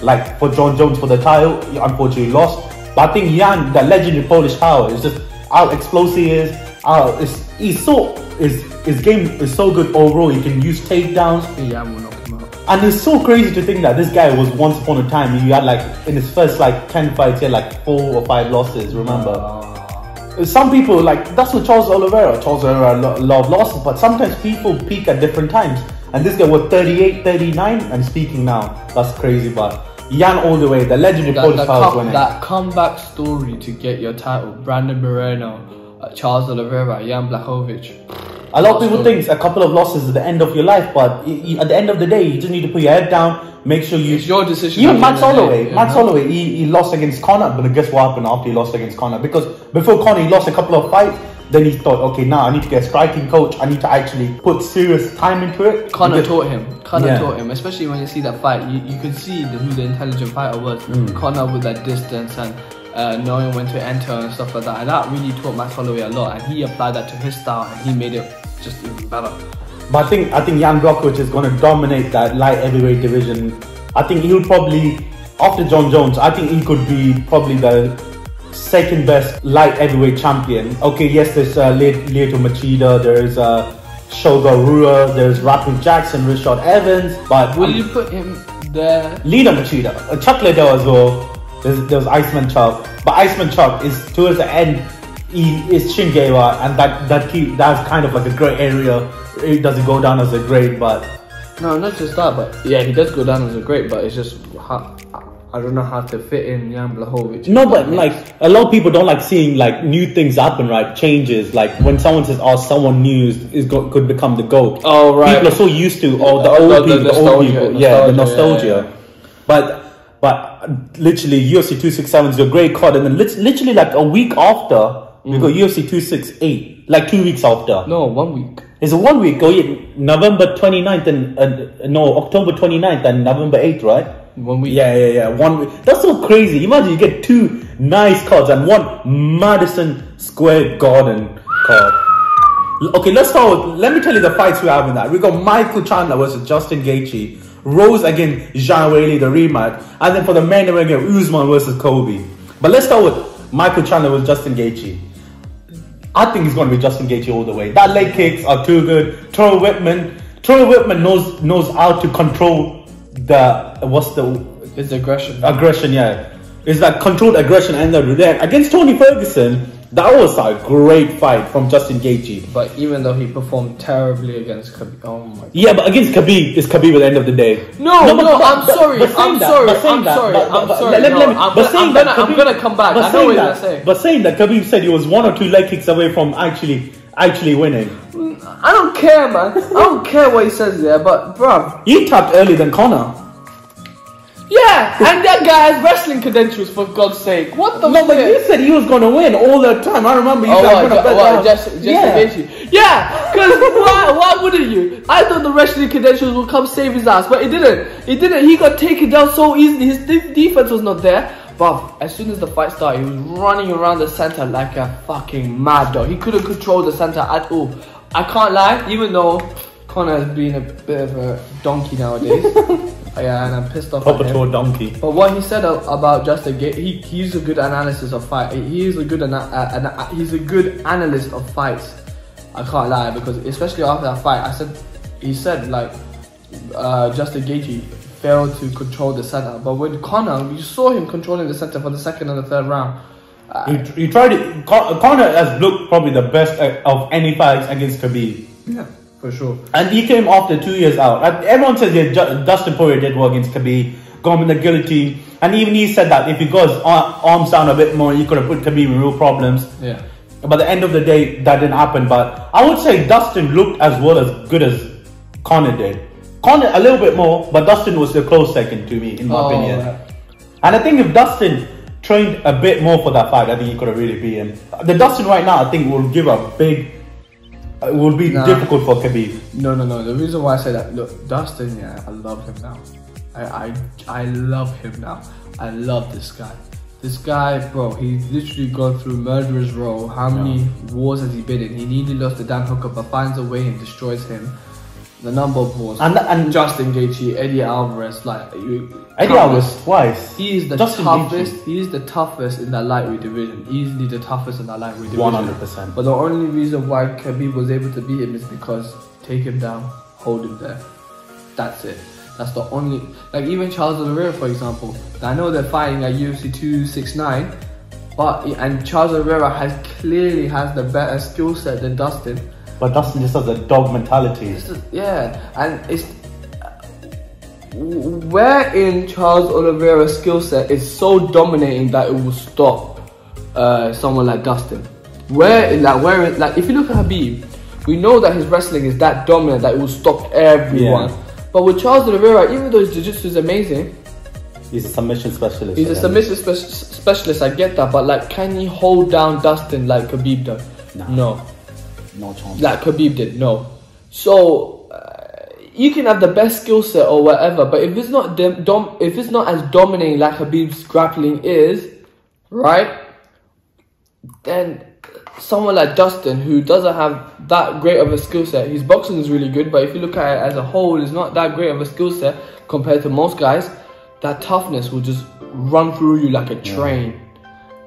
like for John Jones for the title. He unfortunately lost. But I think Yan, that legendary Polish power, is just how explosive he is. His game is so good overall. He can use takedowns. Yan will knock him out. And it's so crazy to think that this guy was once upon a time, he had in his first 10 fights, he had 4 or 5 losses, remember? Some people, that's what Charles Oliveira had a lot of losses, but sometimes people peak at different times. And this guy was 38, 39, and speaking now. That's crazy, but Yan all the way, the legendary Polish power winning. That comeback story to get your title, Brandon Moreno, Charles Oliveira, Jan Blachowicz. A lot of people think a couple of losses at the end of your life, but at the end of the day, you just need to put your head down, make sure you... It's your decision. Even Max Holloway, he lost against Conor, but guess what happened after he lost against Conor? Because before Conor, he lost a couple of fights, then he thought, okay, now I need to get a striking coach, I need to actually put serious time into it. Conor taught him, especially when you see that fight, you could see who the intelligent fighter was. Conor with that distance and knowing when to enter and stuff like that, and that really taught Max Holloway a lot, and he applied that to his style and he made it just even better. But I think Jan Blachowicz is going to dominate that light heavyweight division. I think he'll probably, after John Jones, I think he could be probably the second best light heavyweight champion. Okay, yes, there's Lyoto Machida, there's Shogun Rua, there's Rapid Jackson, Richard Evans, but will you put him there? Lyoto Machida, Chuck Liddell as well. There's Iceman Chuck, but Iceman Chuck is towards the end. He is Shingewa, and that's kind of like a grey area. It doesn't go down as a grade, but no, not just that, but yeah, he does go down as a great, but it's just I don't know how to fit in Jan Blachowicz. No, but like a lot of people don't like seeing like new things happen, right? Changes. Like when someone says, "Oh, someone new could become the GOAT." Oh, right. People are so used to the old people, the old people, the nostalgia. Yeah. But literally, UFC 267 is a great card, and then literally like a week after, we got UFC 268. Like 2 weeks after. No, 1 week. It's a 1 week. Oh yeah, November 29th and October 29th and November 8th, right? 1 week. Yeah. 1 week. That's so crazy. Imagine you get 2 nice cards and 1 Madison Square Garden card. Okay, let's start with, let me tell you the fights we have in that. We got Michael Chandler versus Justin Gaethje, Rose against Zhang Weili, the rematch, and then for the main event, Usman versus Kobe. But let's start with Michael Chandler versus Justin Gaethje. I think it's going to be Justin Gaethje all the way. That leg kicks are too good. Troy Whitman knows how to control his aggression. Aggression, yeah. It's that controlled aggression and against Tony Ferguson. That was a great fight from Justin Gaethje. But even though he performed terribly against Khabib, oh my God. Yeah, but against Khabib, it's Khabib at the end of the day. I'm sorry. I'm gonna come back. I know what you're gonna say. But saying that, Khabib said he was 1 or 2 leg kicks away from actually winning. I don't care, man. I don't care what he says there, but bruv, he tapped earlier than Conor. Yeah, and that guy has wrestling credentials, for God's sake. What the fuck? No, but you said he was going to win all the time. I remember you said Yeah, because why wouldn't you? I thought the wrestling credentials would come save his ass, but it didn't. He got taken down so easily. His defense was not there. But as soon as the fight started, he was running around the center like a fucking mad dog. He couldn't control the center at all. I can't lie, even though Conor has been a bit of a donkey nowadays. Yeah, and I'm pissed off at him. Donkey. But what he said about Justin Gaethje, he's a good analysis of fight. He's a good analyst of fights. I can't lie, because especially after that fight, he said like Justin Gaethje failed to control the center. But with Conor, you saw him controlling the center for the second and the third round. He tried it. Conor has looked probably the best of any fights against Khabib. Yeah. For sure. And he came after 2 years out. Everyone says Dustin Poirier did well against Khabib, got him in the guillotine. And even he said that if he goes arms down a bit more, he could have put Khabib in real problems. Yeah. But at the end of the day, that didn't happen. But I would say Dustin looked as good as Conor did. Conor a little bit more, but Dustin was a close second to me, in my opinion. Right. And I think if Dustin trained a bit more for that fight, I think he could have really beat him. The Dustin right now, I think, will give a big... It will be difficult for Khabib. No. The reason why I say that, look, Dustin, yeah, I love him now. I love him now. I love this guy. This guy, bro, he's literally gone through murderer's row. How many wars has he been in? He nearly lost the Dan Hooker, but finds a way and destroys him. The number of wars. And Justin Gaethje, Eddie Alvarez, Eddie Alvarez twice. He is the toughest. He is the toughest in that lightweight division. Easily the toughest in that lightweight division. 100%. But the only reason why Khabib was able to beat him is because take him down, hold him there. That's it. That's the only. Like even Charles Oliveira, for example. I know they're fighting at UFC 269, and Charles Oliveira clearly has the better skill set than Dustin. But Dustin just has a dog mentality. And it's where in Charles Oliveira's skill set is so dominating that it will stop someone like Dustin. If you look at Khabib, we know that his wrestling is that dominant that it will stop everyone. Yeah. But with Charles Oliveira, even though his jiu-jitsu is amazing, he's a submission specialist. He's a submission specialist. I get that, but can he hold down Dustin like Khabib does? No. No chance. Like Khabib did, no. So you can have the best skill set or whatever, but if it's not as dominating like Khabib's grappling is, right? Then someone like Dustin, who doesn't have that great of a skill set, his boxing is really good, but if you look at it as a whole, it's not that great of a skill set compared to most guys. That toughness will just run through you like a train,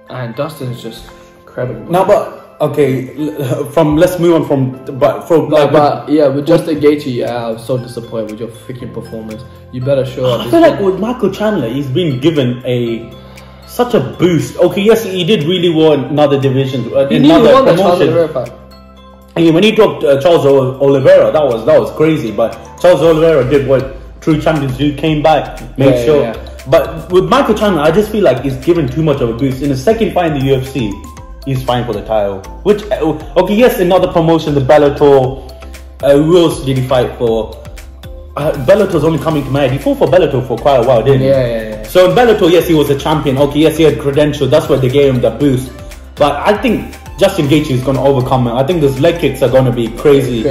and Dustin is just incredible. No, but. Okay, let's move on with Justin Gaethje, I was so disappointed with your freaking performance. You better show up. I feel like with Michael Chandler, he's been given such a boost. Okay, yes, he did really well in another division, another promotion. And when he dropped Charles Oliveira, that was crazy. But Charles Oliveira did what true champions do: came back, made sure. But with Michael Chandler, I just feel like he's given too much of a boost. In his second fight in the UFC, he's fighting for the title. Which, okay, yes, another promotion, the Bellator. Who else did he fight for? Bellator's only coming to my head. He fought for Bellator for quite a while, didn't he? Yeah. So in Bellator, yes, he was a champion. Okay, yes, he had credentials. That's where they gave him the boost. But I think Justin Gaethje is going to overcome it. I think those leg kicks are going to be crazy.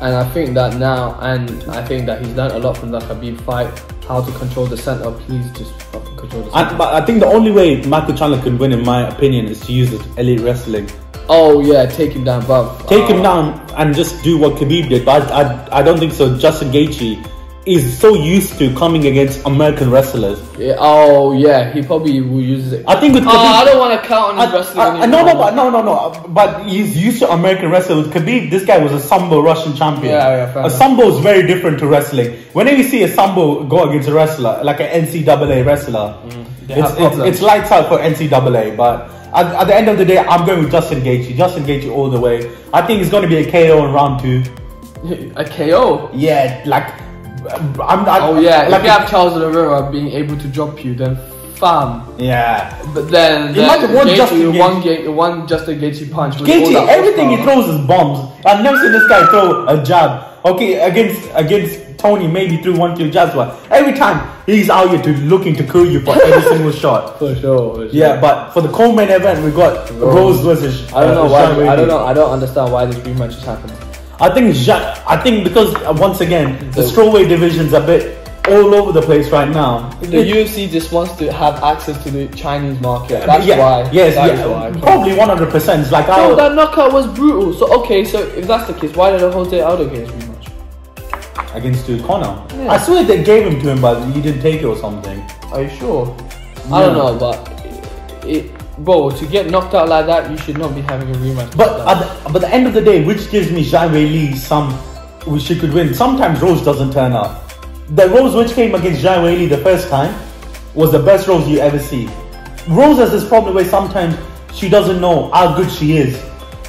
And I think that now, and I think that he's learned a lot from the Khabib fight, how to control the center. Please just fucking control the center. But I think the only way Michael Chandler can win, in my opinion, is to use his elite wrestling. Oh yeah, take him down, bruv. Take him down and just do what Khabib did. But I don't think so. Justin Gaethje is so used to coming against American wrestlers. Yeah, oh yeah, he probably will use it. I think with Khabib, I don't want to count on his wrestling anymore. No. But he's used to American wrestlers. With Khabib, this guy was a Sambo Russian champion. Yeah, a Sambo is very different to wrestling. Whenever you see a Sambo go against a wrestler, like an NCAA wrestler, it's lights out for NCAA. But at the end of the day, I'm going with Justin Gaethje. Justin Gaethje all the way. I think it's going to be a KO in round 2. A KO? Yeah, like... if you have Charles Oliveira being able to drop you, then fam. Yeah. But then one Justin Gaethje punch. Gaethje, everything he throws is bombs. I've never seen this guy throw a jab. Okay, against Tony, maybe threw 1-2 jabs, but every time he's out here looking to kill you for every single shot. For sure. Yeah, but for the co-main event, we got Rose versus. I don't know why. I don't understand why this rematch is happening. I think because once again the strawweight division's a bit all over the place right now. The UFC just wants to have access to the Chinese market. That's why. Yes, why. Probably 100%. It's like that knockout was brutal. So okay, so if that's the case, why did Jose Aldo get his rematch? Against Conor. Yeah. I swear they gave him to him, but he didn't take it or something. Are you sure? Yeah. I don't know, but bro, to get knocked out like that, you should not be having a rematch. But at the end of the day, which gives me Zhang Weili she could win. Sometimes Rose doesn't turn up. The Rose which came against Zhang Weili the first time was the best Rose you ever see. Rose has this problem where sometimes she doesn't know how good she is,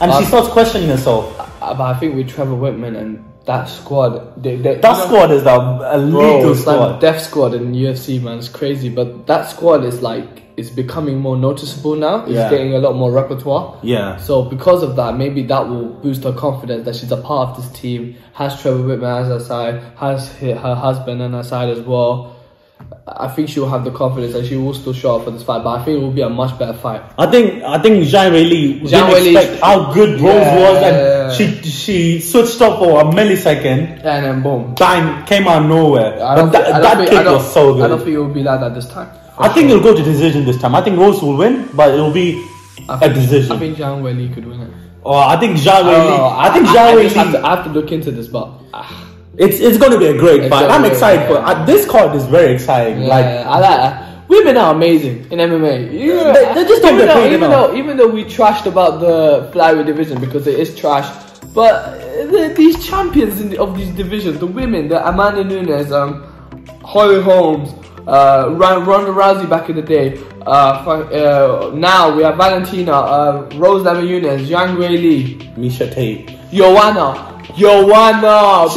and she starts questioning herself. But I think with Trevor Whitman and that squad, squad is a lethal squad. Like death squad in UFC, man. It's crazy, but that squad is it's becoming more noticeable now. It's getting a lot more repertoire. Yeah. So because of that, maybe that will boost her confidence that she's a part of this team. Has Trevor Whitman as her side, has her husband on her side as well. I think she will have the confidence that she will still show up for this fight, but I think it will be a much better fight. I think Zhang Weili didn't expect how good Rose was, and she switched up for a millisecond, and then boom, bang, came out of nowhere. That kick was so good. I don't think it will be like that this time. I think it'll go to decision this time. I think Rose will win, but it'll be a decision. I think Zhang Weili could win it. Oh, I think Zhang Weili. I have to look into this, but. It's going to be a great fight. I'm excited for this card is very exciting. I like that. Women are amazing in MMA. They just don't get paid enough. Even though we trashed about the flyweight division because it is trash, but these champions of these divisions, the women, the Amanda Nunes, Holly Holmes, Ronda Rousey back in the day. Now we have Valentina, Rose Namajunas, Zhang Weili, Miesha Tate, Joanna, Joanna's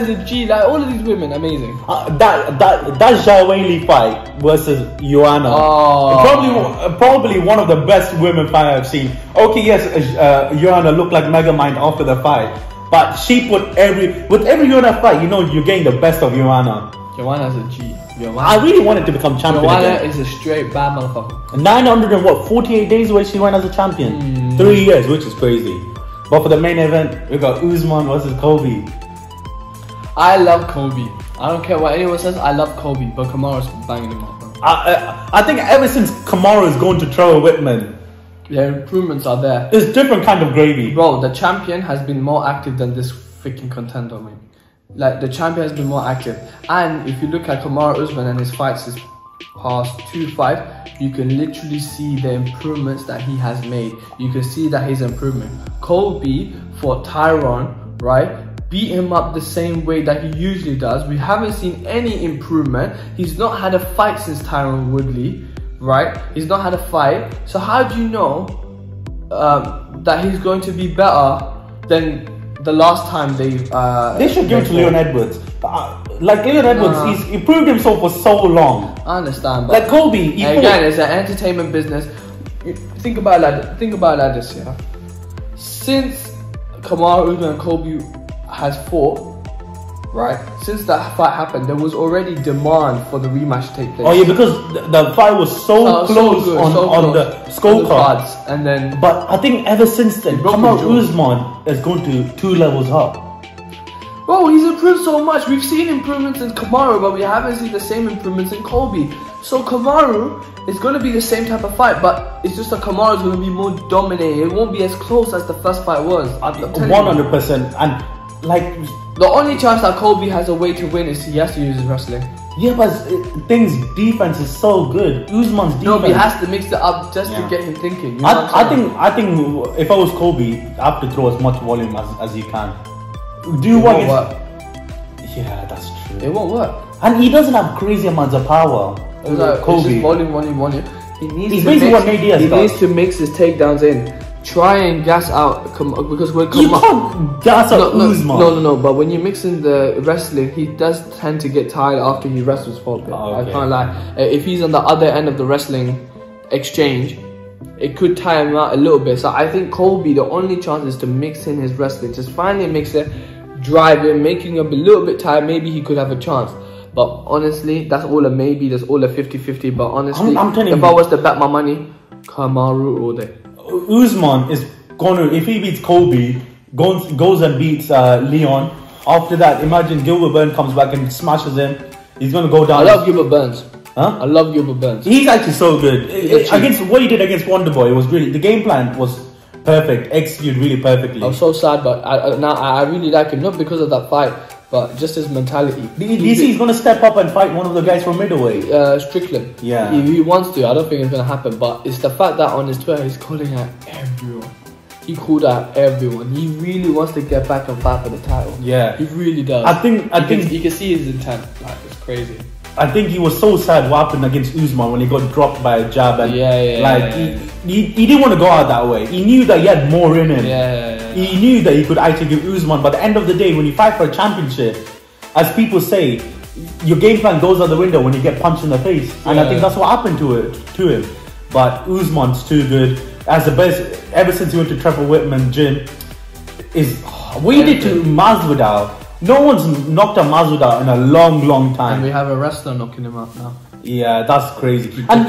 a G. Like all of these women, amazing. That Zhang Weili fight versus Joanna, probably one of the best women fight I've seen. Okay, yes, Joanna looked like Megamind after the fight, but she put every Joanna fight, you're getting the best of Joanna. Joanna's a G. I really wanted to become champion. Joanna is a straight bad motherfucker. 948 days away she went as a champion. 3 years, which is crazy. But for the main event, we got Usman versus Kobe. I love Kobe. I don't care what anyone says, I love Kobe, but Kamaru's banging him up, bro. I think ever since Kamaru is going to Trevor Whitman, their improvements are there. There's different kind of gravy. Bro, the champion has been more active than this freaking contender, man. Like, the champion has been more active. And if you look at Kamaru Usman and his fights, his past 2 fights, you can literally see the improvements that he has made. You can see that he's improving. Kobe fought Tyron, right? Beat him up the same way that he usually does. We haven't seen any improvement. He's not had a fight since Tyron Woodley, right? He's not had a fight. So how do you know that he's going to be better than the last time they should give it to Leon Edwards. Like Leon Edwards, he proved himself for so long. I understand, but like Kobe, again, it's an entertainment business. Think about it like this, yeah. Since Kamaru Usman and Kobe has fought, right? Since that fight happened, there was already demand for the rematch to take place. Oh yeah, because the fight was so close on the scorecards, and then. But I think ever since then, Kamaru Usman has gone to 2 levels up. Bro, he's improved so much. We've seen improvements in Kamaru, but we haven't seen the same improvements in Kobe. So Kamaru is going to be the same type of fight, but it's just that Kamaru is going to be more dominating. It won't be as close as the first fight was. 100%. And like the only chance that Kobe has a way to win is he has to use his wrestling. Yeah, but things defense is so good. Usman's defense. No, but he has to mix it up just to get him thinking. You know I think if I was Kobe, I have to throw as much volume as you can. Do what? Yeah, that's true. It won't work. And he doesn't have crazy amounts of power. Kobe. It's just volume. He needs to mix his takedowns in. Try and gas out because when you can't gas out Usman. No. But when you mix in the wrestling, he does tend to get tired after he wrestles for a bit. I can't lie. If he's on the other end of the wrestling exchange, it could tire him out a little bit. So I think Kobe, the only chance is to mix in his wrestling. Just finally mix it, drive it, making him a little bit tired. Maybe he could have a chance. But honestly, that's all a maybe. That's all a 50-50. But honestly, if I was to bet my money, Kamaru all day. Usman is going to, if he beats Kobe, goes and beats Leon. After that, imagine Gilbert Burns comes back and smashes him. He's going to go down. I love Gilbert Burns. Huh? I love Gilbert Burns. He's actually so good. Against what he did against Wonderboy, it was really, the game plan was perfect, executed really perfectly. I'm so sad, but I really like him, not because of that fight, but just his mentality. Do you see he's going to step up and fight one of the guys from middleweight? Strickland. Yeah. He wants to. I don't think it's going to happen, but it's the fact that on his Twitter he's calling out everyone. He called out everyone. He really wants to get back and fight for the title. Yeah. He really does. I think you can see his intent. Like, it's crazy. I think he was so sad what happened against Usman when he got dropped by a jab and he didn't want to go out that way. He knew that he had more in him. He knew that he could actually give Usman, but at the end of the day, when you fight for a championship, as people say, your game plan goes out the window when you get punched in the face. And I think that's what happened to him. But Usman's too good. As the best ever since he went to Trevor Whitman gym. We did to Masvidal. No one's knocked out Masvidal in a long time. And we have a wrestler knocking him out now. Yeah, that's crazy. And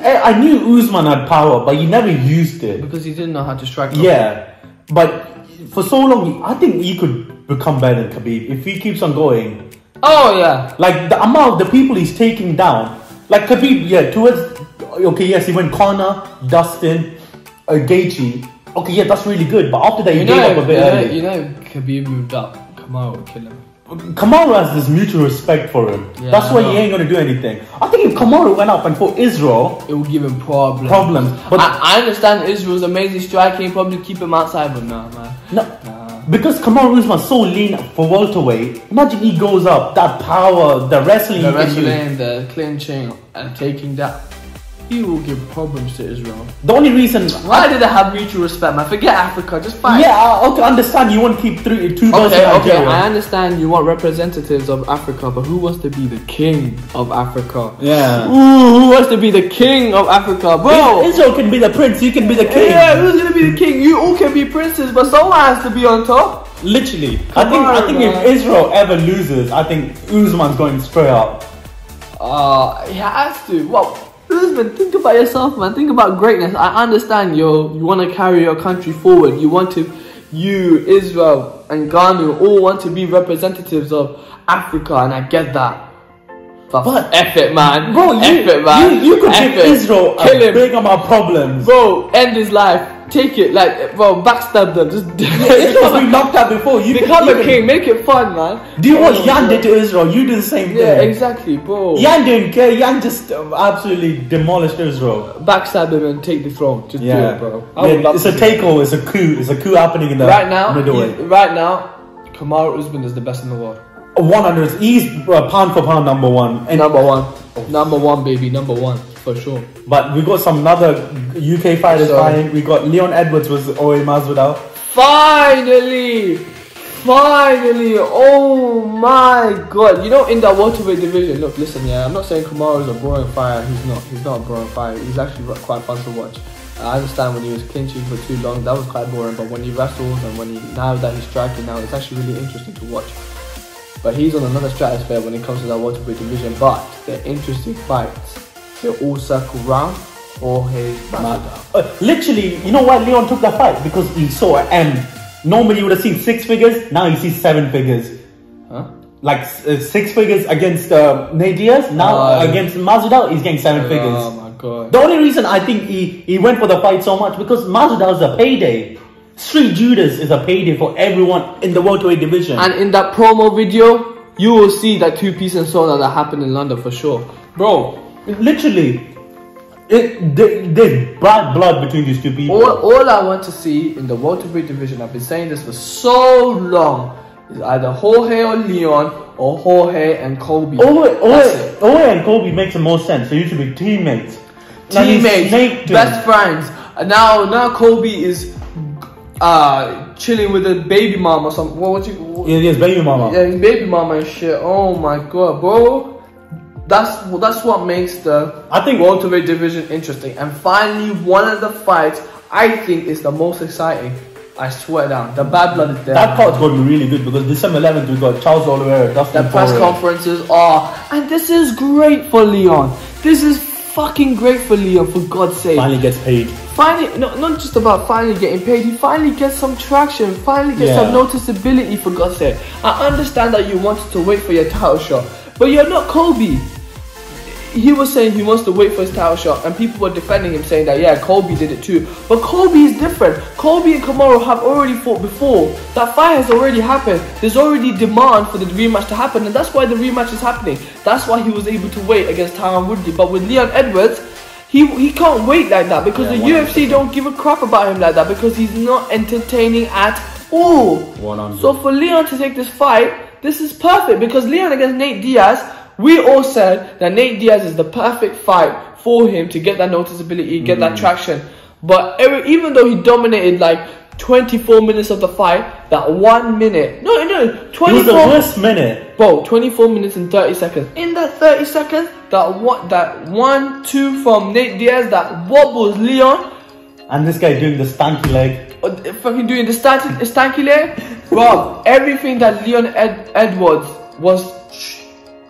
I knew Usman had power, but he never used it. Because he didn't know how to strike. Yeah, but for so long, I think he could become better than Khabib if he keeps on going. Oh yeah. Like the amount of the people he's taking down. Like Khabib, yes, he went Conor, Dustin, Gaethje. Okay, yeah, that's really good. But after that, he gave up a bit early. You know, Khabib moved up. Kamaru would kill him. Kamaru has this mutual respect for him. Yeah, that's why he ain't gonna do anything. I think if Kamaru went up and fought Israel, it would give him problems. But I understand Israel's amazing striking, he'd probably keep him outside, but nah, man. No. Because Kamaru Usman's so lean for welterweight. Imagine he goes up, that power, the wrestling, the clinching, and taking that. He will give problems to Israel. The only reason... Why did they have mutual respect, man? Forget Africa, just fight. Yeah, okay, I understand you want to keep two girls in Okay, I understand you want representatives of Africa, but who wants to be the king of Africa? Yeah. Ooh, who wants to be the king of Africa? Bro! Israel can be the prince, you can be the king. Yeah, who's going to be the king? You all can be princes, but someone has to be on top. Literally. I think if Israel ever loses, I think Usman's going straight up. He has to. Well... Usman, think about yourself, man. Think about greatness. I understand you want to carry your country forward. You, Israel and Ghana all want to be representatives of Africa, and I get that. But F it, man. Bro, you could give Israel a big amount of problems. Bro, end his life. Take it, bro, backstab them. Just Israel's been knocked out before. You become a king, make it fun, man. Do you what Yan did to Israel? You do the same thing. Yeah, exactly, bro. Yan didn't care. Yan just absolutely demolished Israel. Backstab him and take the throne. Just do it, bro. It's a takeover. It's a coup. It's a coup happening in the middleweight. Right now, Kamaru Usman is the best in the world. 100. He's pound for pound number one. Number one, baby. Number one. For sure. But we got some other UK fighters fighting. We got Leon Edwards was Masvidal. Finally! Finally, oh my god. You know, in that welterweight division, look, listen, yeah, I'm not saying Kamaru is a boring fighter. He's not a boring fighter. He's actually quite fun to watch. I understand when he was clinching for too long, that was quite boring, but when he wrestles and now that he's striking now, it's actually really interesting to watch. But he's on another stratosphere when it comes to that welterweight division. But they're interesting fights. They all circle round Jorge Masvidal. Literally, you know why Leon took that fight? Because he saw an end. Normally you would have seen 6 figures, now he sees 7 figures. Huh? Like 6 figures against Nate Diaz, now against Masvidal, he's getting 7 figures. Oh my god. The only reason I think he went for the fight so much, because Masvidal is a payday. Street Judas is a payday for everyone in the welterweight division. And in that promo video, you will see that 2-piece and soda that happened in London for sure. Bro, literally, there's bad blood between these two people. All I want to see in the welterweight division, I've been saying this for so long, is either Jorge or Leon, or Jorge and Colby. Jorge and Colby makes the most sense. They used to be teammates. Best friends. Now Colby is chilling with a baby mama or something. Yes, baby mama. Yeah, baby mama and shit. Oh my god, bro. That's what makes the welterweight division interesting. And finally, one of the fights I think is the most exciting. I swear down, the bad blood is there. That card's going to be really good because December 11th we got Charles Oliveira, Dustin The press conferences are, and this is great for Leon. This is fucking great for Leon, for God's sake. Finally gets paid. Finally, not just about finally getting paid, he finally gets some traction, finally gets some noticeability, for God's sake. I understand that you wanted to wait for your title shot, but you're not Colby. He was saying he wants to wait for his title shot, and people were defending him, saying that yeah, Colby did it too. But Colby is different. Colby and Kamaru have already fought before. That fight has already happened. There's already demand for the rematch to happen, and that's why the rematch is happening. That's why he was able to wait against Tyron Woodley. But with Leon Edwards, he can't wait like that, because the 100%. UFC don't give a crap about him like that, because he's not entertaining at all. 100. So for Leon to take this fight, this is perfect, because Leon against Nate Diaz, we all said that Nate Diaz is the perfect fight for him to get that noticeability, get that traction. But even though he dominated like 24 minutes of the fight, that 1 minute, 24. It was the worst minute. Bro, 24 minutes and 30 seconds. In that 30 seconds, that 1-2 from Nate Diaz that wobbles Leon. And this guy doing the stanky leg. Fucking doing the stanky leg. Bro, everything that Leon Edwards was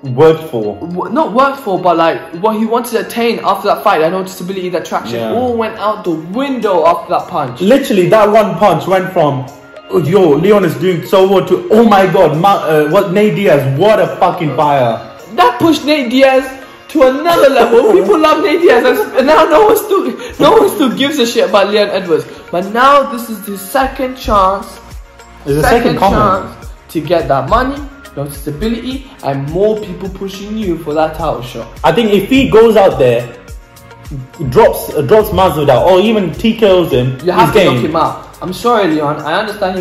worked for, not worked for, but like what he wanted to attain after that fight, that noticeability, that traction, all went out the window after that punch. Literally, that one punch went from Leon is doing so well to oh my god, what Nate Diaz, what a fucking fire. That pushed Nate Diaz to another level. People love Nate Diaz, and now no one still gives a shit about Leon Edwards. But now this is the second chance. It's a second chance to get that money, noticeability, and more people pushing you for that title shot. I think if he goes out there, drops Masvidal, or even TKOs him, you have to knock him out. I'm sorry, Leon. I understand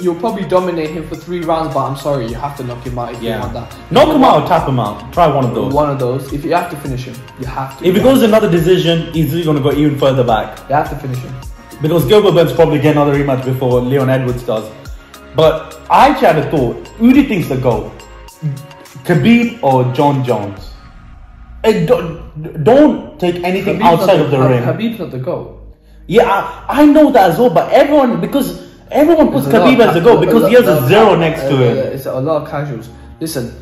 you'll probably dominate him for 3 rounds, but I'm sorry, you have to knock him out if you want that. Knock him out or tap him out. Try one of those. One of those. If you have to finish him, you have to. If it goes another decision, he's going to go even further back. You have to finish him. Because Gilbert Burns probably get another rematch before Leon Edwards does. But I actually had a thought. Who do you think's the GOAT? Khabib or John Jones? Don't take anything outside of the ring. Khabib's not the GOAT. Yeah, I know that as well. But everyone puts Khabib as the GOAT because he has a 0 next to him. It's a lot of casuals. Listen,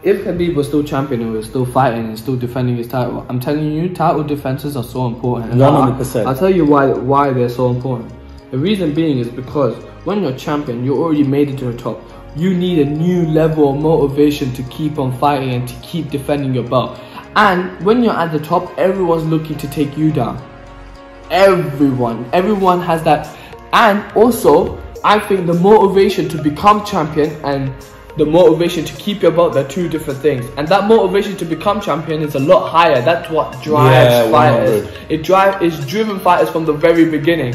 if Khabib was still champion and was still fighting and still defending his title, I'm telling you, title defenses are so important. 100%. I'll tell you why they're so important. The reason being is because when you're champion, you already made it to the top. You need a new level of motivation to keep on fighting and to keep defending your belt. And when you're at the top, everyone's looking to take you down. Everyone has that. And also, I think the motivation to become champion and the motivation to keep your belt, they're 2 different things. And that motivation to become champion is a lot higher. That's what drives fighters. It's driven fighters from the very beginning.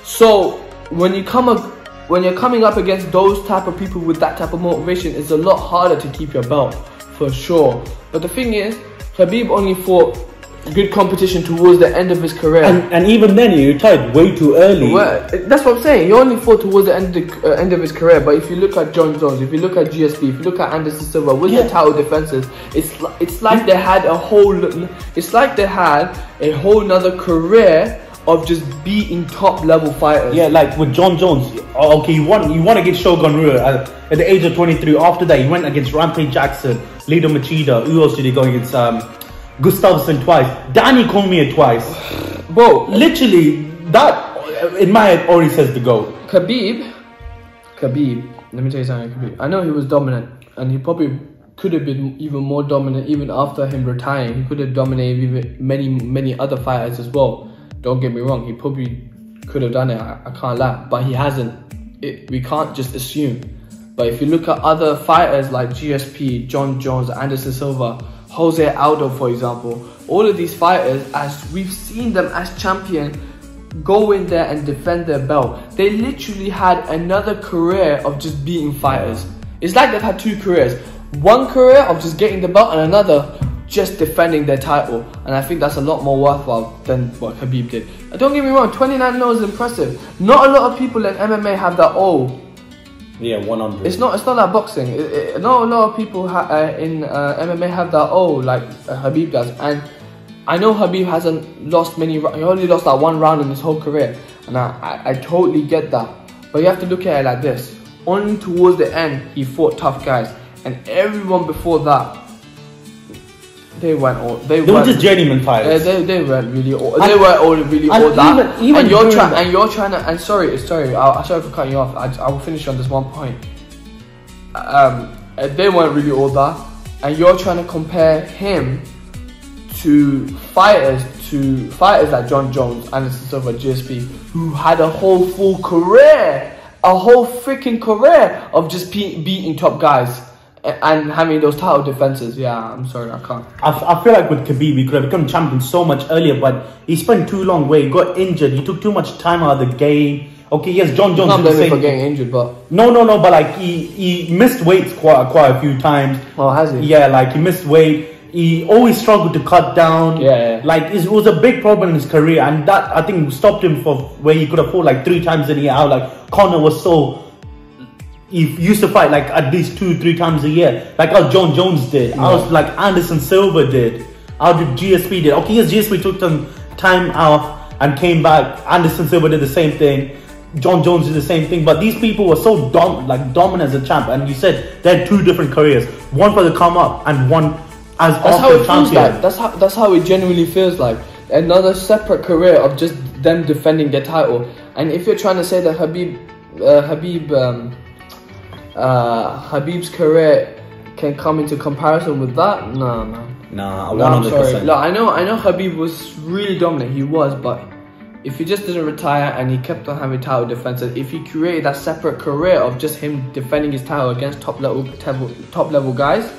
So when you're coming up against those type of people with that type of motivation, it's a lot harder to keep your belt, for sure. But the thing is, Khabib only fought good competition towards the end of his career. And even then, he retired way too early. Well, that's what I'm saying. He only fought towards the end of his career. But if you look at John Jones, if you look at GSP, if you look at Anderson Silva with the title defenses, it's like they had a whole nother career of just beating top level fighters. Yeah, like with John Jones. Okay, you want to get Shogun Rua at the age of 23. After that, he went against Rampage Jackson, Lito Machida. Who else did he go against? Gustafsson twice, Danny Cormier twice. Bro, literally, that in my head already says the GOAT. Khabib, let me tell you something, Khabib. I know he was dominant, and he probably could have been even more dominant even after him retiring. He could have dominated even many other fighters as well. Don't get me wrong, he probably could have done it, I can't lie, but he hasn't. We can't just assume. But if you look at other fighters like GSP, John Jones, Anderson Silva, Jose Aldo, for example, all of these fighters, as we've seen them as champion, go in there and defend their belt. They literally had another career of just beating fighters. It's like they've had two careers. One career of just getting the belt and another just defending their title. And I think that's a lot more worthwhile than what Khabib did. And don't get me wrong, 29-0 is impressive. Not a lot of people in MMA have that Yeah, 100. It's not like boxing. Not a lot of people in MMA have that like Khabib does. And I know Khabib hasn't lost many. He only lost that one round in his whole career, and I totally get that. But you have to look at it like this: only towards the end he fought tough guys, and everyone before that, they were just journeyman fighters. They weren't really all. They weren't all really all that. And you're trying to. And sorry. Sorry for cutting you off. I will finish on this one point. They weren't really all that, and you're trying to compare him to fighters like John Jones, Anderson Silva, GSP, who had a whole full career, a whole freaking career of just beating top guys. And having those title defenses. Yeah, I'm sorry, I can't. I feel like with Khabib, he could have become champion so much earlier, but he spent too long where he got injured. He took too much time out of the game. Okay, yes, John Jones did the same for getting injured, but no, but like he missed weights quite a few times. Oh, has he? Yeah, like he missed weight. He always struggled to cut down. Yeah. Like it was a big problem in his career, and that I think stopped him from where he could have fought like 3 times a year out. Like Conor was so. He used to fight like at least 2-3 times a year, like how John Jones did. I was like Anderson Silva did. How did GSP did? Okay, yes, GSP took some time out and came back. Anderson Silva did the same thing. John Jones did the same thing. But these people were so dominant as a champ. And you said they had 2 different careers: one for the come up and one as after champion. That's how it genuinely feels like. Another separate career of just them defending their title. And if you're trying to say that Habib's career can come into comparison with that, no, man. Nah, 100%. I'm sorry. Look, I know Khabib was really dominant. He was, but if he just didn't retire and he kept on having title defenses, if he created that separate career of just him defending his title against top level guys,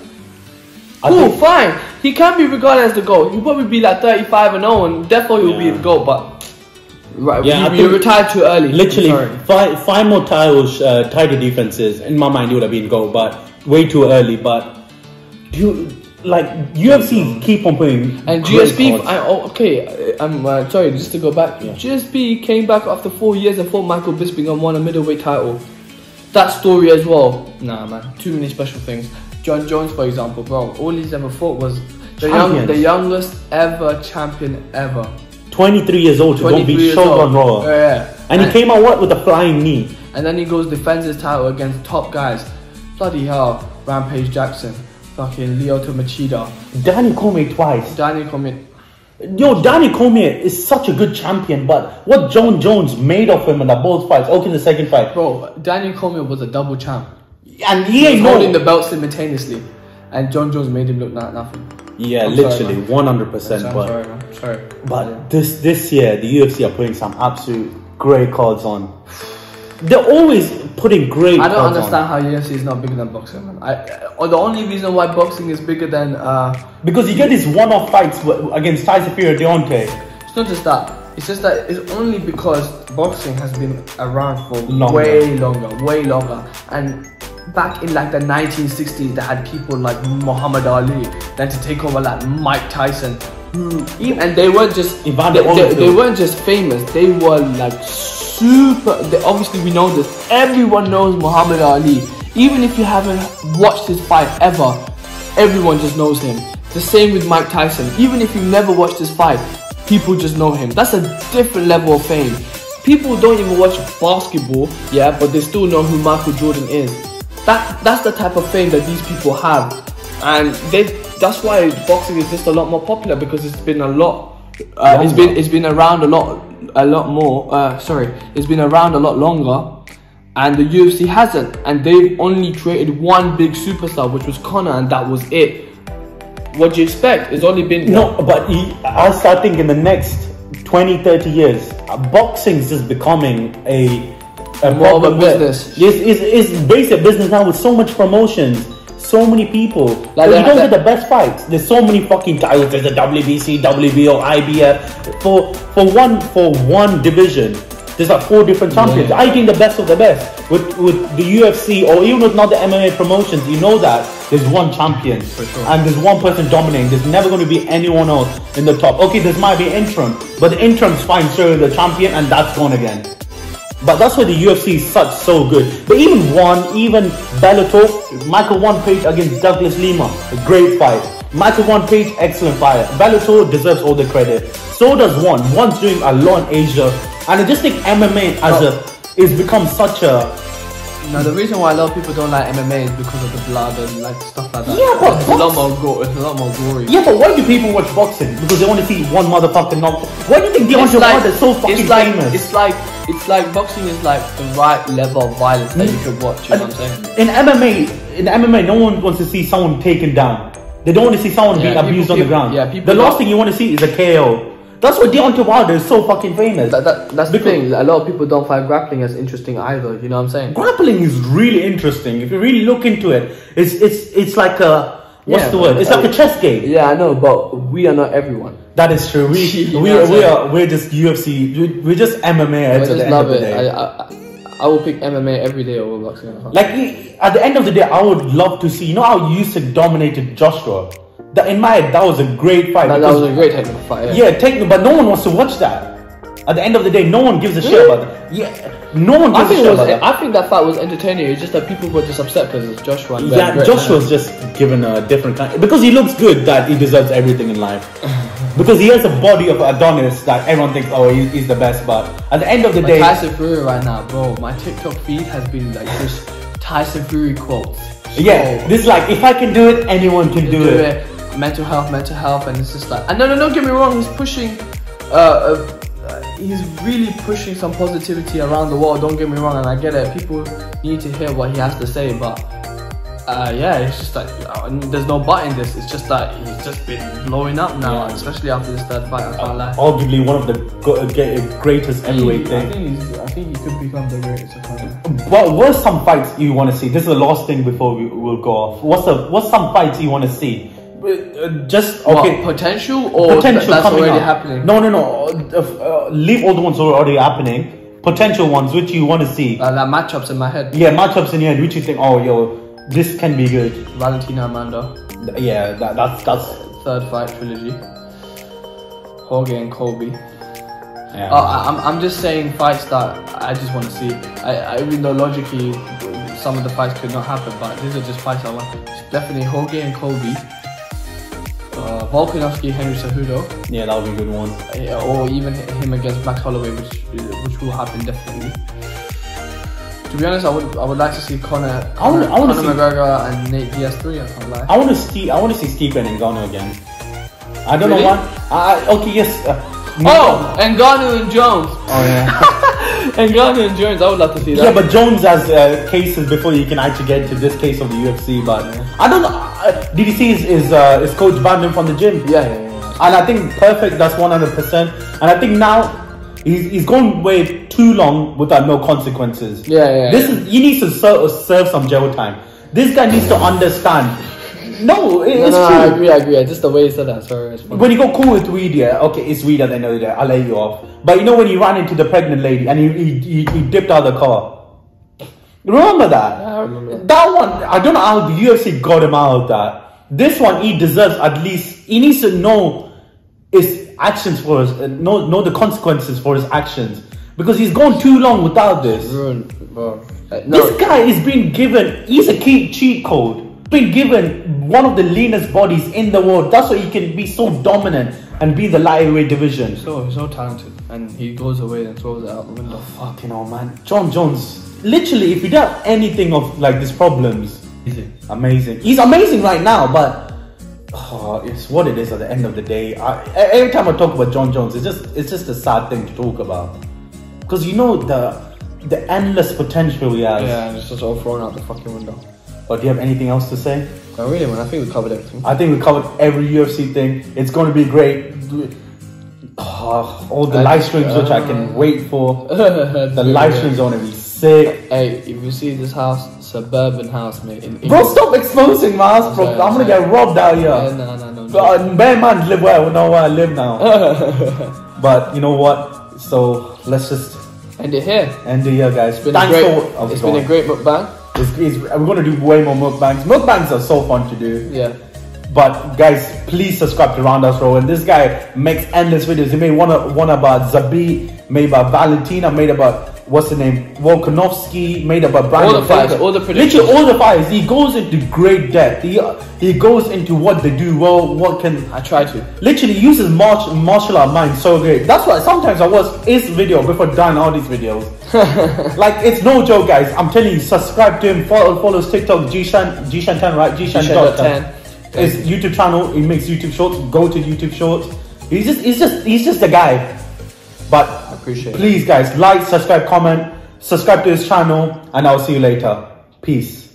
cool, fine. He can be regarded as the GOAT. He'll probably be like 35-0, and definitely will be the GOAT, but. Right, yeah, you retired too early. Literally, five more title defenses. In my mind, he would have been GOAT, but way too early. But UFC keep on putting. And GSP, I'm sorry, just to go back. Yeah. GSP came back after 4 years and fought Michael Bisping and won a middleweight title. That story as well. Nah, man, too many special things. John Jones, for example, bro, all he's ever fought was the youngest ever champion ever. 23 years old to go beat Shogun Raw. Yeah. And he came out with a flying knee. And then he goes defends his title against top guys. Bloody hell. Rampage Jackson. Fucking Lyoto Machida. Danny Cormier twice. Danny Cormier. Yo, Danny Cormier is such a good champion, but what John Jones made of him in the both fights, okay, in the second fight. Bro, Danny Cormier was a double champ. And he ain't holding the belt simultaneously. And John Jones made him look like nothing. Yeah, literally, 100%. Sorry. But this year, the UFC are putting some absolute great cards on. They're always putting great cards on. I don't understand how UFC is not bigger than boxing, man. The only reason why boxing is bigger than... because you get these one-off fights against Tyson Fury or Deontay. It's not just that. It's just that it's only because boxing has been around for way longer. And... back in like the 1960s, they had people like Muhammad Ali, then to take over like Mike Tyson. and they weren't just they weren't just famous. They were like super. Obviously, we know this. Everyone knows Muhammad Ali. Even if you haven't watched his fight ever, everyone just knows him. The same with Mike Tyson. Even if you've never watched his fight, people just know him. That's a different level of fame. People don't even watch basketball, yeah, but they still know who Michael Jordan is. That's the type of fame that these people have, and that's why boxing is just a lot more popular, because it's been a lot. It's been around a lot more. It's been around a lot longer, and the UFC hasn't, and they've only created one big superstar, which was Conor, and that was it. What do you expect? It's only been but I start thinking in the next 20-30 years, boxing is just becoming more of a business. It's basic business now with so much promotions, so many people. Like you don't get the best fights. There's so many fucking titles. There's a WBC, WBO, IBF for one division. There's like 4 different champions. I think the best of the best with the UFC, or even with not the MMA promotions. You know that there's one champion, for sure, and there's one person dominating. There's never going to be anyone else in the top. Okay, this might be interim, but the interim's fine, showing the champion, and that's gone again. But that's why the UFC is so good. But even Bellator, Michael won Page against Douglas Lima, a great fight. Michael won Page, excellent fight. Bellator deserves all the credit. So does One. One's doing a lot in Asia. And I just think MMA is become such a... Now the reason why a lot of people don't like MMA is because of the blood and like stuff like that. Yeah, but it's a lot more gory. Yeah, but why do people watch boxing? Because they want to see one motherfucking knock. Why do you think Deontay Wilder is so fucking famous? It's like boxing is like the right level of violence that you should watch. You know what I'm saying? In MMA, no one wants to see someone taken down. They don't want to see someone being abused on the ground. Yeah, the last thing you want to see is a KO. That's why Deontay Wilder is so fucking famous. That's the thing. A lot of people don't find grappling as interesting either. You know what I'm saying? Grappling is really interesting. If you really look into it, it's like a what's the word? It's like a chess game. Yeah, I know, but we are not everyone. That is true. We're just UFC. We're just MMA. I just love it. I will pick MMA every day over boxing. Like at the end of the day, I would love to see. You know how Usyk dominated Joshua. In my head, that was a great fight. That was a great technical fight. Yeah, technical, but no one wants to watch that. At the end of the day, no one gives a shit about that. Yeah, no one gives a shit about that. I think that fight was entertaining. It's just that people were just upset because it's Joshua. And Joshua's just given a different kind, because he looks good, that he deserves everything in life. Because he has a body of Adonis that everyone thinks, oh, he's the best. But at the end of the day, Tyson Fury right now, bro. My TikTok feed has been like just Tyson Fury quotes. Yeah, this is like, if I can do it, anyone can do it. Mental health, and it's just like, and no, don't get me wrong, he's pushing, he's really pushing some positivity around the world, don't get me wrong, and I get it, people need to hear what he has to say, but yeah, it's just like, there's no but in this, it's just that he's just been blowing up now, especially after this third fight, I can't lie. Arguably one of the greatest heavyweight things. I think he could become the greatest opponent. But what's some fights you want to see? This is the last thing before we'll go off. What's some fights you want to see? Just okay. What, potential or that's already happening? No. Leave all the ones that are already happening. Potential ones which you want to see. Like matchups in my head. Yeah, matchups in your head which you think, oh yo, this can be good. Valentina Amanda. Yeah, that's third fight trilogy. Jorge and Colby. Yeah. I'm just saying fights that I just want to see. Even though logically some of the fights could not happen, but these are just fights I want. It's definitely Jorge and Colby. Volkanovski, Henry Cejudo. Yeah, that would be a good one. Or even him against Max Holloway, which will happen definitely. To be honest, I would like to see Conor McGregor and Nate Diaz 3. I can't lie. I want to see Stipe and Ngannou again. I don't know why. Okay, yes. Ngannou and Jones. Oh yeah. Ngannou and Jones. I would love to see that. Yeah, but Jones has cases before you can actually get to this case of the UFC. But I don't know. Did you see his coach banned him from the gym? Yeah. And I think perfect. That's 100%. And I think now he's gone way too long without no consequences. Yeah. He needs to serve some jail time. This guy needs to understand. No, it's true. I agree. Just the way he said that. Sorry. When you go cool with weed, yeah, okay, it's weed at the end of the day. I'll lay you off. But you know when he ran into the pregnant lady and he dipped out of the car. Remember that? Yeah, I remember. That one, I don't know how the UFC got him out of that. This one, he deserves at least. He needs to know his actions for his, know the consequences for his actions. Because he's gone too long without this. Bro. This guy is being given, he's a key cheat code. Been given one of the leanest bodies in the world. That's why he can be so dominant and be the lightweight division. So talented, and he goes away and throws it out the window. Fucking hell, man. John Jones, literally, if you don't have anything of like these problems, amazing. He's amazing right now, but it's what it is at the end of the day. Every time I talk about John Jones, it's just a sad thing to talk about, because you know the endless potential he has. Yeah, and it's just all thrown out the fucking window. But do you have anything else to say? No, really, man. I think we covered everything. I think we covered every UFC thing. It's going to be great. All the live streams, which I can wait for. The live streams are going to be sick. Hey, if you see this house, suburban house, mate. In bro, stop exposing my house, bro. I'm going to get robbed out here. No. Bad man live where I know where I live now. But you know what? So let's just end it here. End it here, guys. It's been a great mukbang. We're going to do way more mukbangs. Mukbangs are so fun to do. Yeah. But guys, please subscribe to Roundhouse Row. And this guy makes endless videos. He made one about Zabit, made about Valentina, made about what's the name, Volkanovski, made about Brian. All the fights, all the predictions. Literally all the fights. He goes into great depth. He goes into what they do well, what can. I try to. Literally uses martial art mind so great. That's why sometimes I watch his video before doing all these videos. Like, it's no joke, guys. I'm telling you, subscribe to him, follow his TikTok, JEESHAN 10, right? JEESHAN 10. His YouTube channel, he makes YouTube shorts. Go to YouTube shorts. He's just a guy. But I appreciate please, guys, like, subscribe, comment, subscribe to his channel, and I'll see you later. Peace.